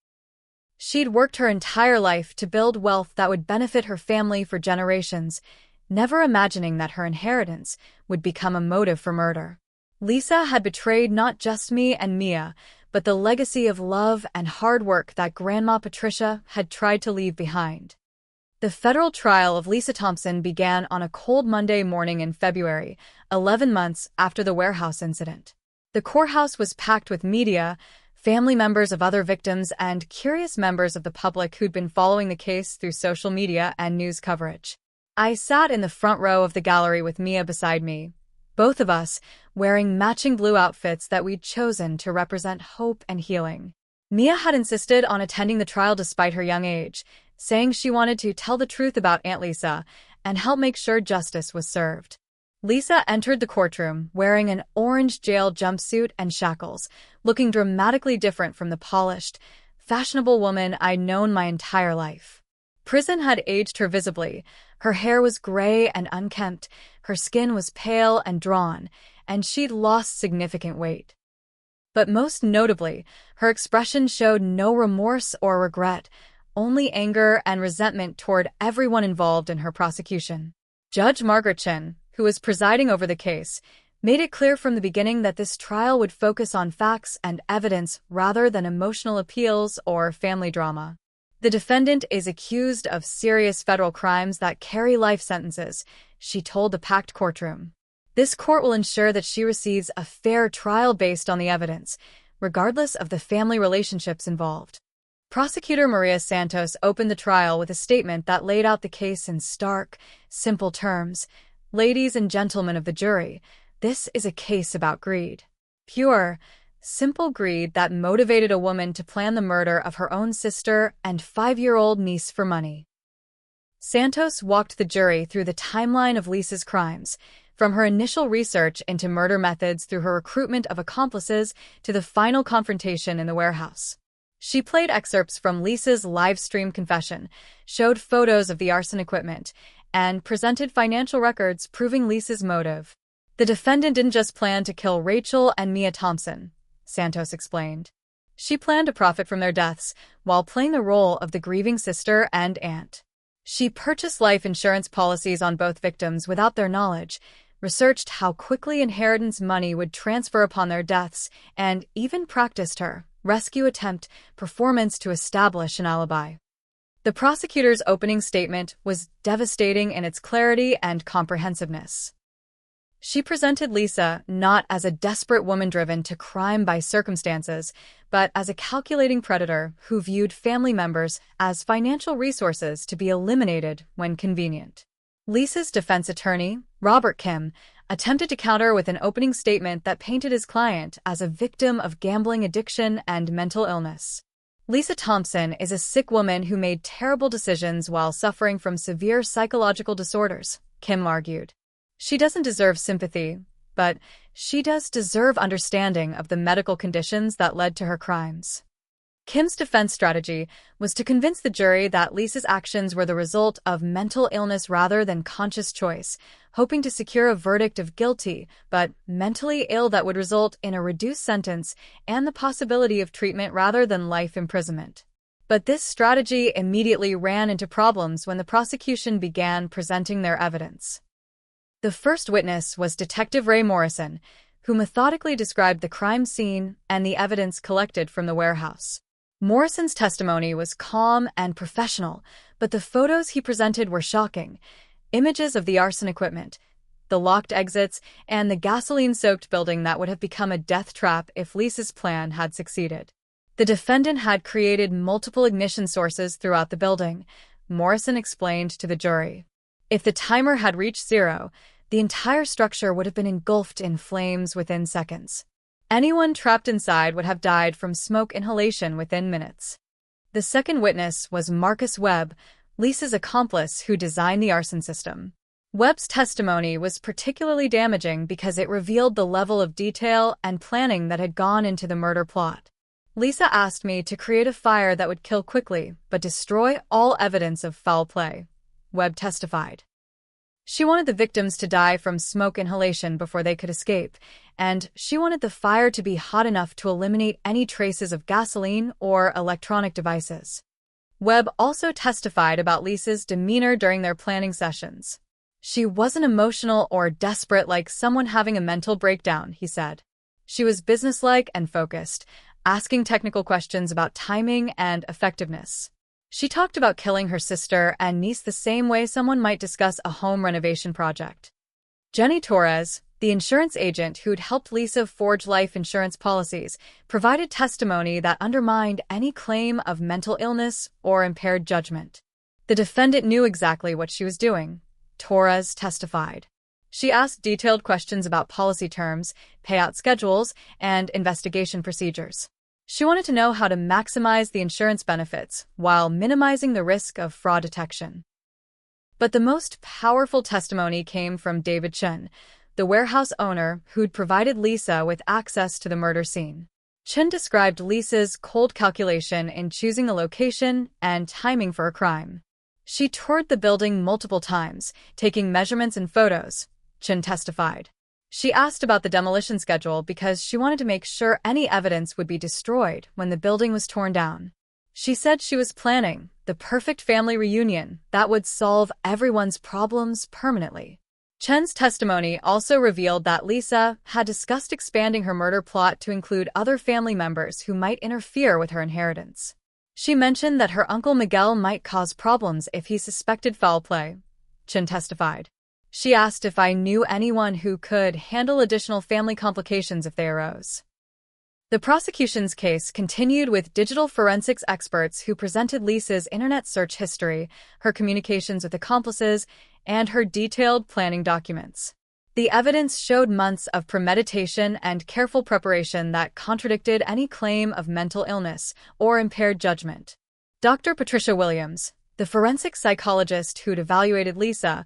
She'd worked her entire life to build wealth that would benefit her family for generations, never imagining that her inheritance would become a motive for murder. Lisa had betrayed not just me and Mia, but the legacy of love and hard work that Grandma Patricia had tried to leave behind. The federal trial of Lisa Thompson began on a cold Monday morning in February, 11 months after the warehouse incident. The courthouse was packed with media, family members of other victims, and curious members of the public who'd been following the case through social media and news coverage. I sat in the front row of the gallery with Mia beside me, both of us wearing matching blue outfits that we'd chosen to represent hope and healing. Mia had insisted on attending the trial despite her young age, saying she wanted to tell the truth about Aunt Lisa and help make sure justice was served. Lisa entered the courtroom wearing an orange jail jumpsuit and shackles, looking dramatically different from the polished, fashionable woman I'd known my entire life. Prison had aged her visibly. Her hair was gray and unkempt, her skin was pale and drawn, and she'd lost significant weight. But most notably, her expression showed no remorse or regret, only anger and resentment toward everyone involved in her prosecution. Judge Margaret Chin, who was presiding over the case, made it clear from the beginning that this trial would focus on facts and evidence rather than emotional appeals or family drama. "The defendant is accused of serious federal crimes that carry life sentences," she told the packed courtroom. "This court will ensure that she receives a fair trial based on the evidence, regardless of the family relationships involved." Prosecutor Maria Santos opened the trial with a statement that laid out the case in stark, simple terms. "Ladies and gentlemen of the jury, this is a case about greed. Pure, simple greed that motivated a woman to plan the murder of her own sister and 5-year-old niece for money." Santos walked the jury through the timeline of Lisa's crimes, from her initial research into murder methods through her recruitment of accomplices to the final confrontation in the warehouse. She played excerpts from Lisa's live-streamed confession, showed photos of the arson equipment, and presented financial records proving Lisa's motive. "The defendant didn't just plan to kill Rachel and Mia Thompson," Santos explained. "She planned to profit from their deaths while playing the role of the grieving sister and aunt. She purchased life insurance policies on both victims without their knowledge, researched how quickly inheritance money would transfer upon their deaths, and even practiced her rescue attempt performance to establish an alibi. The prosecutor's opening statement was devastating in its clarity and comprehensiveness. She presented Lisa not as a desperate woman driven to crime by circumstances, but as a calculating predator who viewed family members as financial resources to be eliminated when convenient. Lisa's defense attorney, Robert Kim, attempted to counter with an opening statement that painted his client as a victim of gambling addiction and mental illness. Lisa Thompson is a sick woman who made terrible decisions while suffering from severe psychological disorders, Kim argued. She doesn't deserve sympathy, but she does deserve understanding of the medical conditions that led to her crimes. Kim's defense strategy was to convince the jury that Lisa's actions were the result of mental illness rather than conscious choice, hoping to secure a verdict of guilty but mentally ill that would result in a reduced sentence and the possibility of treatment rather than life imprisonment. But this strategy immediately ran into problems when the prosecution began presenting their evidence. The first witness was Detective Ray Morrison, who methodically described the crime scene and the evidence collected from the warehouse. Morrison's testimony was calm and professional, but the photos he presented were shocking. Images of the arson equipment, the locked exits, and the gasoline-soaked building that would have become a death trap if Lisa's plan had succeeded. The defendant had created multiple ignition sources throughout the building, Morrison explained to the jury. If the timer had reached zero, the entire structure would have been engulfed in flames within seconds. Anyone trapped inside would have died from smoke inhalation within minutes. The second witness was Marcus Webb, Lisa's accomplice who designed the arson system. Webb's testimony was particularly damaging because it revealed the level of detail and planning that had gone into the murder plot. Lisa asked me to create a fire that would kill quickly but destroy all evidence of foul play, Webb testified. She wanted the victims to die from smoke inhalation before they could escape, and she wanted the fire to be hot enough to eliminate any traces of gasoline or electronic devices. Webb also testified about Lisa's demeanor during their planning sessions. She wasn't emotional or desperate like someone having a mental breakdown, he said. She was businesslike and focused, asking technical questions about timing and effectiveness. She talked about killing her sister and niece the same way someone might discuss a home renovation project. Jenny Torres, the insurance agent who'd helped Lisa forge life insurance policies, provided testimony that undermined any claim of mental illness or impaired judgment. The defendant knew exactly what she was doing, Torres testified. She asked detailed questions about policy terms, payout schedules, and investigation procedures. She wanted to know how to maximize the insurance benefits while minimizing the risk of fraud detection. But the most powerful testimony came from David Chen, the warehouse owner who'd provided Lisa with access to the murder scene. Chen described Lisa's cold calculation in choosing a location and timing for a crime. She toured the building multiple times, taking measurements and photos, Chen testified. She asked about the demolition schedule because she wanted to make sure any evidence would be destroyed when the building was torn down. She said she was planning the perfect family reunion that would solve everyone's problems permanently. Chen's testimony also revealed that Lisa had discussed expanding her murder plot to include other family members who might interfere with her inheritance. She mentioned that her uncle Miguel might cause problems if he suspected foul play, Chen testified. She asked if I knew anyone who could handle additional family complications if they arose. The prosecution's case continued with digital forensics experts who presented Lisa's internet search history, her communications with accomplices, and her detailed planning documents. The evidence showed months of premeditation and careful preparation that contradicted any claim of mental illness or impaired judgment. Dr. Patricia Williams, the forensic psychologist who'd evaluated Lisa,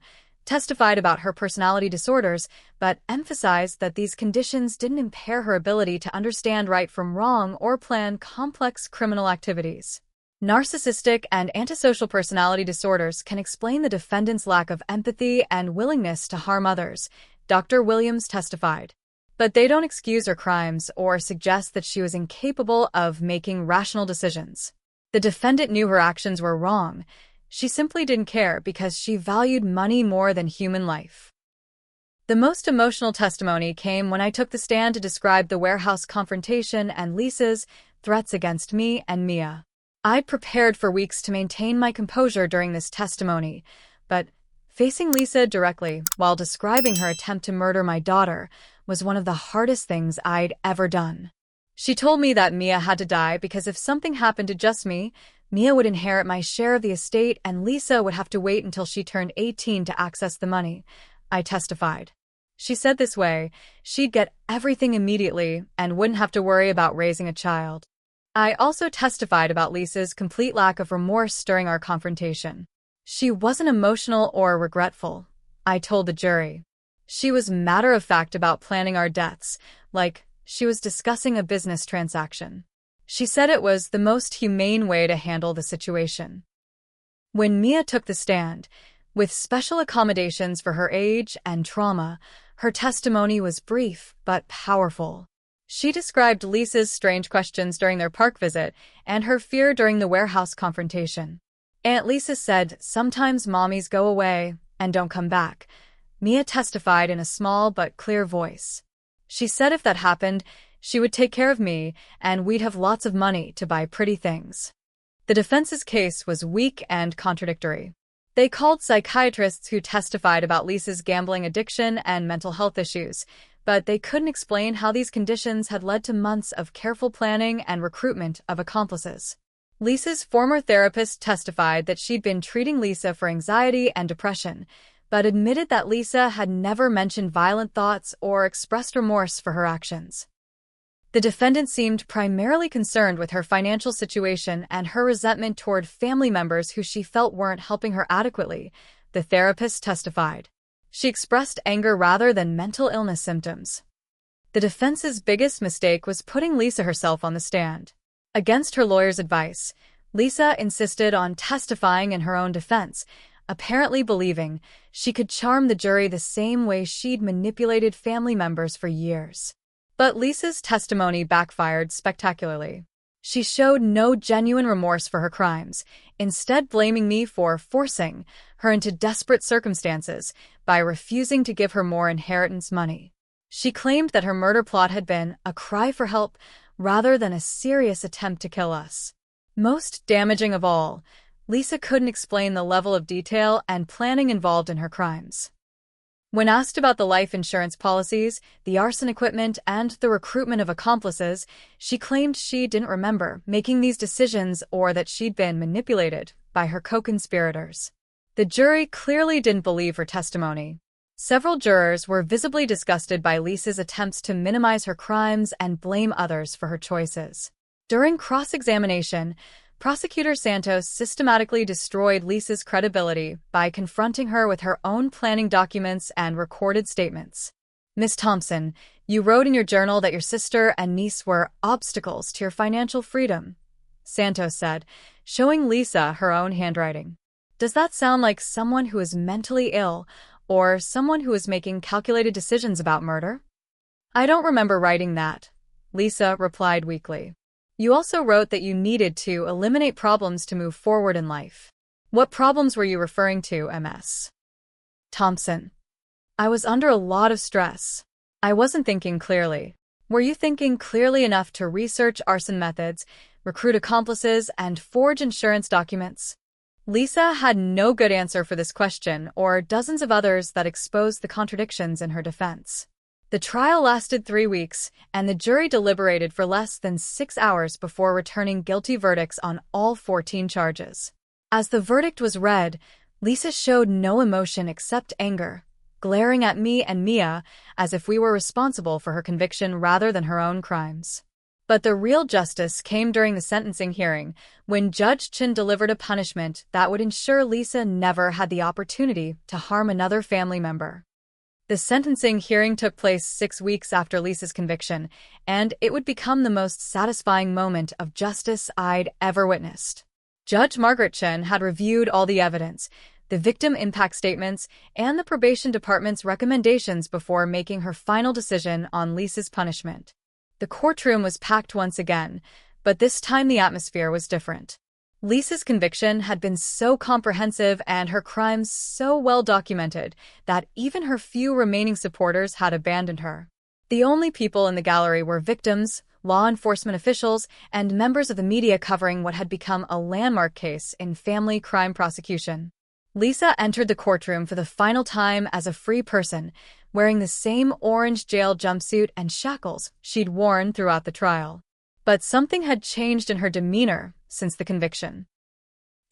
testified about her personality disorders, but emphasized that these conditions didn't impair her ability to understand right from wrong or plan complex criminal activities. Narcissistic and antisocial personality disorders can explain the defendant's lack of empathy and willingness to harm others, Dr. Williams testified. But they don't excuse her crimes or suggest that she was incapable of making rational decisions. The defendant knew her actions were wrong. She simply didn't care because she valued money more than human life. The most emotional testimony came when I took the stand to describe the warehouse confrontation and Lisa's threats against me and Mia. I'd prepared for weeks to maintain my composure during this testimony, but facing Lisa directly while describing her attempt to murder my daughter was one of the hardest things I'd ever done. She told me that Mia had to die because if something happened to just me, Mia would inherit my share of the estate and Lisa would have to wait until she turned 18 to access the money, I testified. She said this way, she'd get everything immediately and wouldn't have to worry about raising a child. I also testified about Lisa's complete lack of remorse during our confrontation. She wasn't emotional or regretful, I told the jury. She was matter-of-fact about planning our deaths, like she was discussing a business transaction. She said it was the most humane way to handle the situation. When Mia took the stand, with special accommodations for her age and trauma, her testimony was brief but powerful. She described Lisa's strange questions during their park visit and her fear during the warehouse confrontation. Aunt Lisa said, "Sometimes mommies go away and don't come back." Mia testified in a small but clear voice. She said if that happened, she would take care of me and we'd have lots of money to buy pretty things. The defense's case was weak and contradictory. They called psychiatrists who testified about Lisa's gambling addiction and mental health issues, but they couldn't explain how these conditions had led to months of careful planning and recruitment of accomplices. Lisa's former therapist testified that she'd been treating Lisa for anxiety and depression, but admitted that Lisa had never mentioned violent thoughts or expressed remorse for her actions. The defendant seemed primarily concerned with her financial situation and her resentment toward family members who she felt weren't helping her adequately, the therapist testified. She expressed anger rather than mental illness symptoms. The defense's biggest mistake was putting Lisa herself on the stand. Against her lawyer's advice, Lisa insisted on testifying in her own defense, apparently believing she could charm the jury the same way she'd manipulated family members for years. But Lisa's testimony backfired spectacularly. She showed no genuine remorse for her crimes, instead blaming me for forcing her into desperate circumstances by refusing to give her more inheritance money. She claimed that her murder plot had been a cry for help rather than a serious attempt to kill us. Most damaging of all, Lisa couldn't explain the level of detail and planning involved in her crimes. When asked about the life insurance policies, the arson equipment, and the recruitment of accomplices, she claimed she didn't remember making these decisions or that she'd been manipulated by her co-conspirators. The jury clearly didn't believe her testimony. Several jurors were visibly disgusted by Lisa's attempts to minimize her crimes and blame others for her choices. During cross-examination, Prosecutor Santos systematically destroyed Lisa's credibility by confronting her with her own planning documents and recorded statements. "Miss Thompson, you wrote in your journal that your sister and niece were obstacles to your financial freedom," Santos said, showing Lisa her own handwriting. "Does that sound like someone who is mentally ill or someone who is making calculated decisions about murder?" "I don't remember writing that," Lisa replied weakly. "You also wrote that you needed to eliminate problems to move forward in life. What problems were you referring to, Ms. Thompson?" "I was under a lot of stress. I wasn't thinking clearly." "Were you thinking clearly enough to research arson methods, recruit accomplices, and forge insurance documents?" Lisa had no good answer for this question or dozens of others that exposed the contradictions in her defense. The trial lasted 3 weeks, and the jury deliberated for less than 6 hours before returning guilty verdicts on all 14 charges. As the verdict was read, Lisa showed no emotion except anger, glaring at me and Mia as if we were responsible for her conviction rather than her own crimes. But the real justice came during the sentencing hearing, when Judge Chin delivered a punishment that would ensure Lisa never had the opportunity to harm another family member. The sentencing hearing took place 6 weeks after Lisa's conviction, and it would become the most satisfying moment of justice I'd ever witnessed. Judge Margaret Chen had reviewed all the evidence, the victim impact statements, and the probation department's recommendations before making her final decision on Lisa's punishment. The courtroom was packed once again, but this time the atmosphere was different. Lisa's conviction had been so comprehensive and her crimes so well documented that even her few remaining supporters had abandoned her. The only people in the gallery were victims, law enforcement officials, and members of the media covering what had become a landmark case in family crime prosecution. Lisa entered the courtroom for the final time as a free person, wearing the same orange jail jumpsuit and shackles she'd worn throughout the trial. But something had changed in her demeanor since the conviction.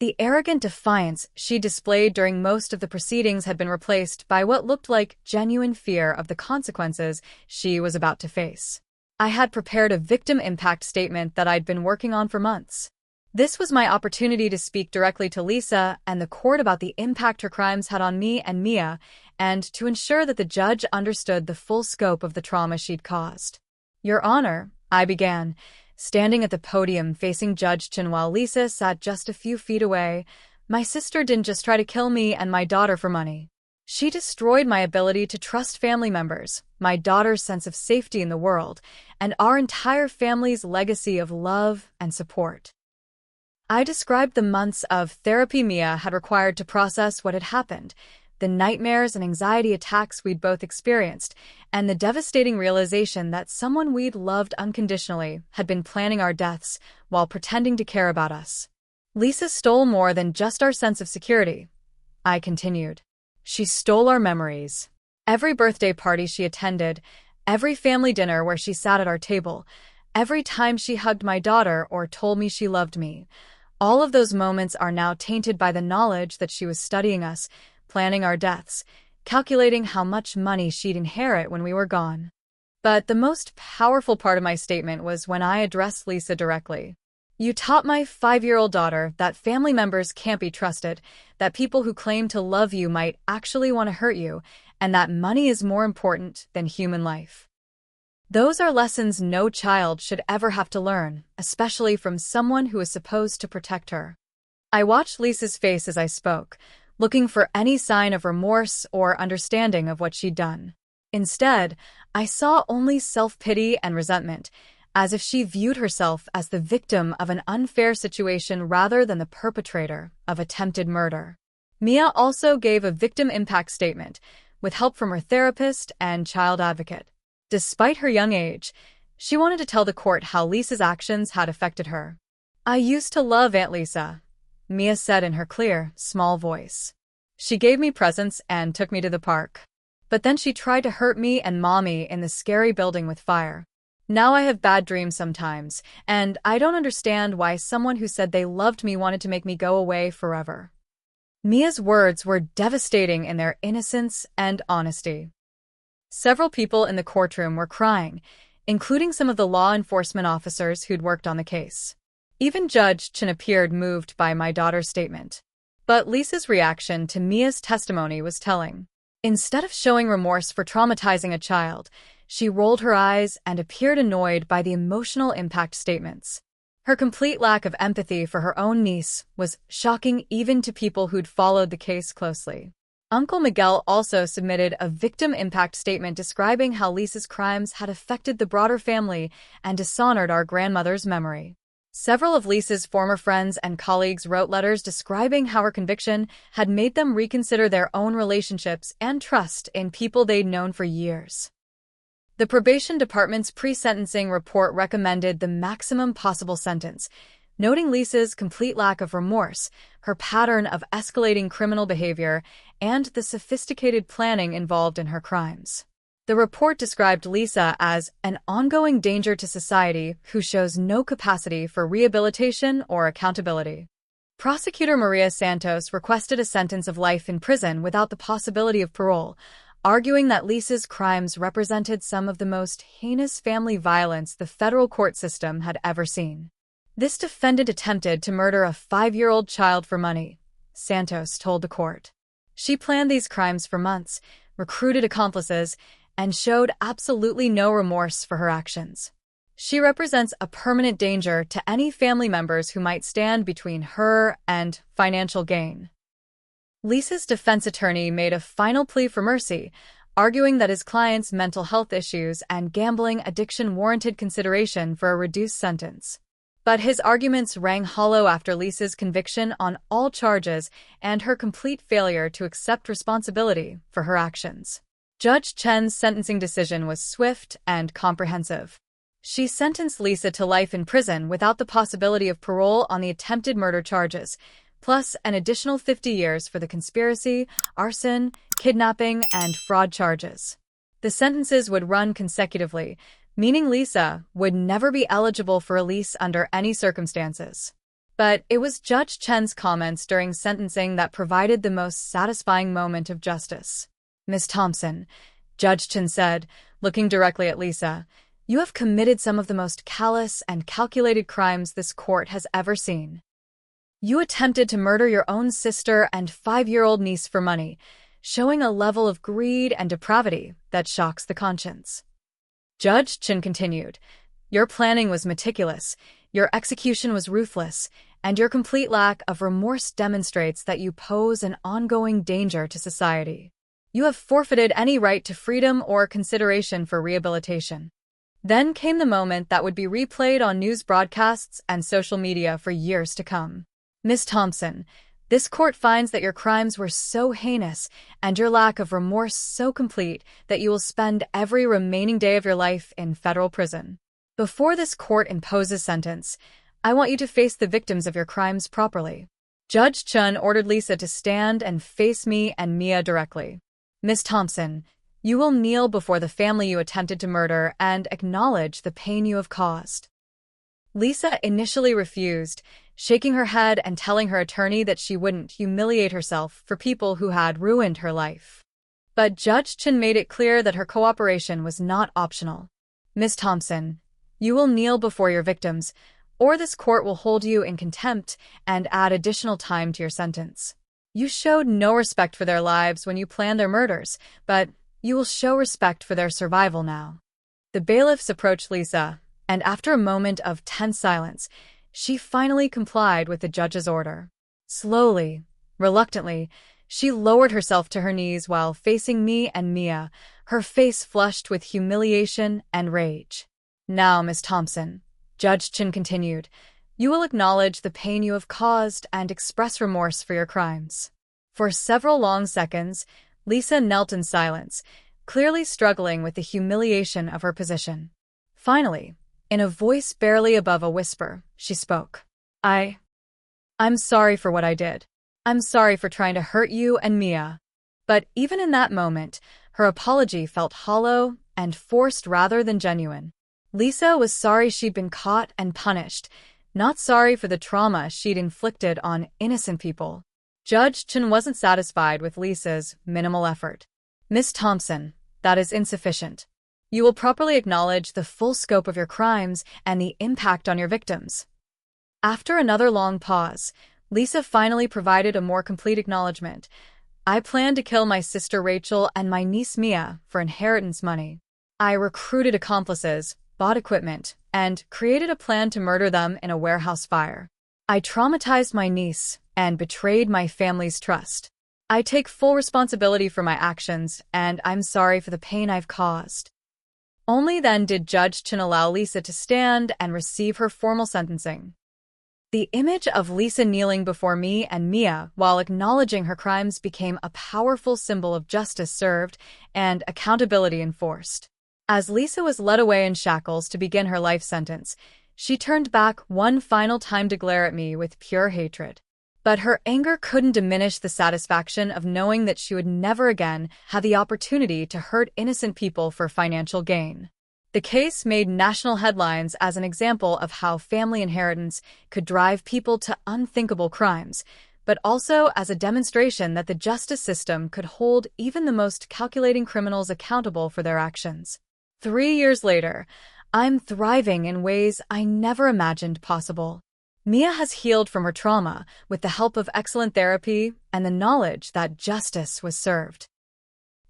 The arrogant defiance she displayed during most of the proceedings had been replaced by what looked like genuine fear of the consequences she was about to face. I had prepared a victim impact statement that I'd been working on for months. This was my opportunity to speak directly to Lisa and the court about the impact her crimes had on me and Mia, and to ensure that the judge understood the full scope of the trauma she'd caused. "Your Honor," I began, standing at the podium facing Judge Chen while Lisa sat just a few feet away, "my sister didn't just try to kill me and my daughter for money. She destroyed my ability to trust family members, my daughter's sense of safety in the world, and our entire family's legacy of love and support." I described the months of therapy Mia had required to process what had happened, the nightmares and anxiety attacks we'd both experienced, and the devastating realization that someone we'd loved unconditionally had been planning our deaths while pretending to care about us. "Lisa stole more than just our sense of security," I continued. "She stole our memories. Every birthday party she attended, every family dinner where she sat at our table, every time she hugged my daughter or told me she loved me. All of those moments are now tainted by the knowledge that she was studying us, planning our deaths, calculating how much money she'd inherit when we were gone." But the most powerful part of my statement was when I addressed Lisa directly. "You taught my 5-year-old daughter that family members can't be trusted, that people who claim to love you might actually want to hurt you, and that money is more important than human life. Those are lessons no child should ever have to learn, especially from someone who is supposed to protect her." I watched Lisa's face as I spoke, looking for any sign of remorse or understanding of what she'd done. Instead, I saw only self-pity and resentment, as if she viewed herself as the victim of an unfair situation rather than the perpetrator of attempted murder. Mia also gave a victim impact statement, with help from her therapist and child advocate. Despite her young age, she wanted to tell the court how Lisa's actions had affected her. "I used to love Aunt Lisa," Mia said in her clear, small voice. "She gave me presents and took me to the park. But then she tried to hurt me and Mommy in the scary building with fire. Now I have bad dreams sometimes, and I don't understand why someone who said they loved me wanted to make me go away forever." Mia's words were devastating in their innocence and honesty. Several people in the courtroom were crying, including some of the law enforcement officers who'd worked on the case. Even Judge Chen appeared moved by my daughter's statement. But Lisa's reaction to Mia's testimony was telling. Instead of showing remorse for traumatizing a child, she rolled her eyes and appeared annoyed by the emotional impact statements. Her complete lack of empathy for her own niece was shocking even to people who'd followed the case closely. Uncle Miguel also submitted a victim impact statement describing how Lisa's crimes had affected the broader family and dishonored our grandmother's memory. Several of Lisa's former friends and colleagues wrote letters describing how her conviction had made them reconsider their own relationships and trust in people they'd known for years. The probation department's pre-sentencing report recommended the maximum possible sentence, noting Lisa's complete lack of remorse, her pattern of escalating criminal behavior, and the sophisticated planning involved in her crimes. The report described Lisa as an ongoing danger to society who shows no capacity for rehabilitation or accountability. Prosecutor Maria Santos requested a sentence of life in prison without the possibility of parole, arguing that Lisa's crimes represented some of the most heinous family violence the federal court system had ever seen. This defendant attempted to murder a 5-year-old child for money, Santos told the court. She planned these crimes for months, recruited accomplices, and showed absolutely no remorse for her actions. She represents a permanent danger to any family members who might stand between her and financial gain. Lisa's defense attorney made a final plea for mercy, arguing that his client's mental health issues and gambling addiction warranted consideration for a reduced sentence. But his arguments rang hollow after Lisa's conviction on all charges and her complete failure to accept responsibility for her actions. Judge Chen's sentencing decision was swift and comprehensive. She sentenced Lisa to life in prison without the possibility of parole on the attempted murder charges, plus an additional 50 years for the conspiracy, arson, kidnapping, and fraud charges. The sentences would run consecutively, meaning Lisa would never be eligible for release under any circumstances. But it was Judge Chen's comments during sentencing that provided the most satisfying moment of justice. "Ms. Thompson," Judge Chen said, looking directly at Lisa, "you have committed some of the most callous and calculated crimes this court has ever seen. You attempted to murder your own sister and 5-year-old niece for money, showing a level of greed and depravity that shocks the conscience." Judge Chin continued, "Your planning was meticulous, your execution was ruthless, and your complete lack of remorse demonstrates that you pose an ongoing danger to society. You have forfeited any right to freedom or consideration for rehabilitation." Then came the moment that would be replayed on news broadcasts and social media for years to come. "Ms. Thompson, this court finds that your crimes were so heinous and your lack of remorse so complete that you will spend every remaining day of your life in federal prison. Before this court imposes sentence, I want you to face the victims of your crimes properly." Judge Chun ordered Lisa to stand and face me and Mia directly. "Ms. Thompson, you will kneel before the family you attempted to murder and acknowledge the pain you have caused." Lisa initially refused, shaking her head and telling her attorney that she wouldn't humiliate herself for people who had ruined her life. But Judge Chin made it clear that her cooperation was not optional. "Ms. Thompson, you will kneel before your victims, or this court will hold you in contempt and add additional time to your sentence. You showed no respect for their lives when you planned their murders, but you will show respect for their survival now." The bailiffs approached Lisa, and after a moment of tense silence, she finally complied with the judge's order. Slowly, reluctantly, she lowered herself to her knees while facing me and Mia, her face flushed with humiliation and rage. "Now, Miss Thompson," Judge Chin continued, "you will acknowledge the pain you have caused and express remorse for your crimes." For several long seconds, Lisa knelt in silence, clearly struggling with the humiliation of her position. Finally, in a voice barely above a whisper, she spoke. I'm sorry for what I did. I'm sorry for trying to hurt you and Mia." But even in that moment, her apology felt hollow and forced rather than genuine. Lisa was sorry she'd been caught and punished, not sorry for the trauma she'd inflicted on innocent people. Judge Chen wasn't satisfied with Lisa's minimal effort. "Miss Thompson, that is insufficient. You will properly acknowledge the full scope of your crimes and the impact on your victims." After another long pause, Lisa finally provided a more complete acknowledgement. "I planned to kill my sister Rachel and my niece Mia for inheritance money. I recruited accomplices, bought equipment, and created a plan to murder them in a warehouse fire. I traumatized my niece and betrayed my family's trust. I take full responsibility for my actions, and I'm sorry for the pain I've caused." Only then did Judge Chin allow Lisa to stand and receive her formal sentencing. The image of Lisa kneeling before me and Mia while acknowledging her crimes became a powerful symbol of justice served and accountability enforced. As Lisa was led away in shackles to begin her life sentence, she turned back one final time to glare at me with pure hatred. But her anger couldn't diminish the satisfaction of knowing that she would never again have the opportunity to hurt innocent people for financial gain. The case made national headlines as an example of how family inheritance could drive people to unthinkable crimes, but also as a demonstration that the justice system could hold even the most calculating criminals accountable for their actions. 3 years later, I'm thriving in ways I never imagined possible. Mia has healed from her trauma with the help of excellent therapy and the knowledge that justice was served.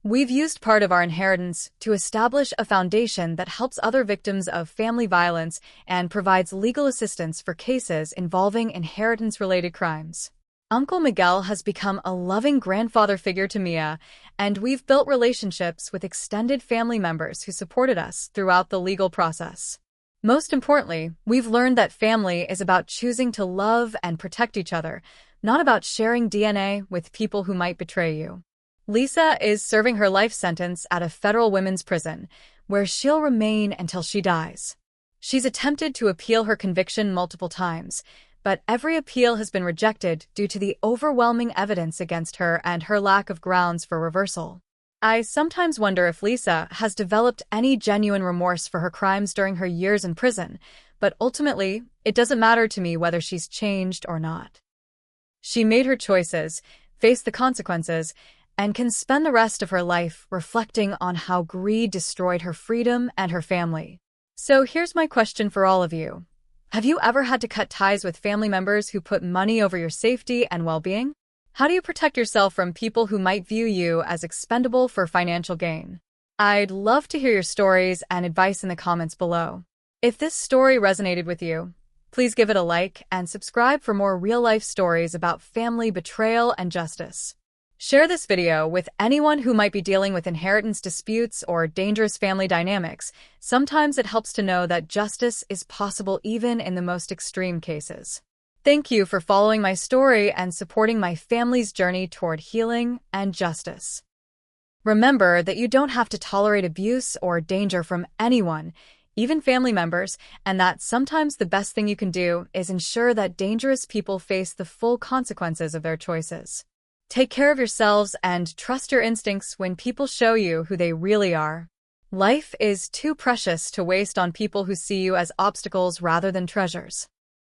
We've used part of our inheritance to establish a foundation that helps other victims of family violence and provides legal assistance for cases involving inheritance-related crimes. Uncle Miguel has become a loving grandfather figure to Mia, and we've built relationships with extended family members who supported us throughout the legal process. Most importantly, we've learned that family is about choosing to love and protect each other, not about sharing DNA with people who might betray you. Lisa is serving her life sentence at a federal women's prison, where she'll remain until she dies. She's attempted to appeal her conviction multiple times, but every appeal has been rejected due to the overwhelming evidence against her and her lack of grounds for reversal. I sometimes wonder if Lisa has developed any genuine remorse for her crimes during her years in prison, but ultimately, it doesn't matter to me whether she's changed or not. She made her choices, faced the consequences, and can spend the rest of her life reflecting on how greed destroyed her freedom and her family. So here's my question for all of you. Have you ever had to cut ties with family members who put money over your safety and well-being? How do you protect yourself from people who might view you as expendable for financial gain? I'd love to hear your stories and advice in the comments below. If this story resonated with you, please give it a like and subscribe for more real-life stories about family betrayal and justice. Share this video with anyone who might be dealing with inheritance disputes or dangerous family dynamics. Sometimes it helps to know that justice is possible even in the most extreme cases. Thank you for following my story and supporting my family's journey toward healing and justice. Remember that you don't have to tolerate abuse or danger from anyone, even family members, and that sometimes the best thing you can do is ensure that dangerous people face the full consequences of their choices. Take care of yourselves and trust your instincts when people show you who they really are. Life is too precious to waste on people who see you as obstacles rather than treasures.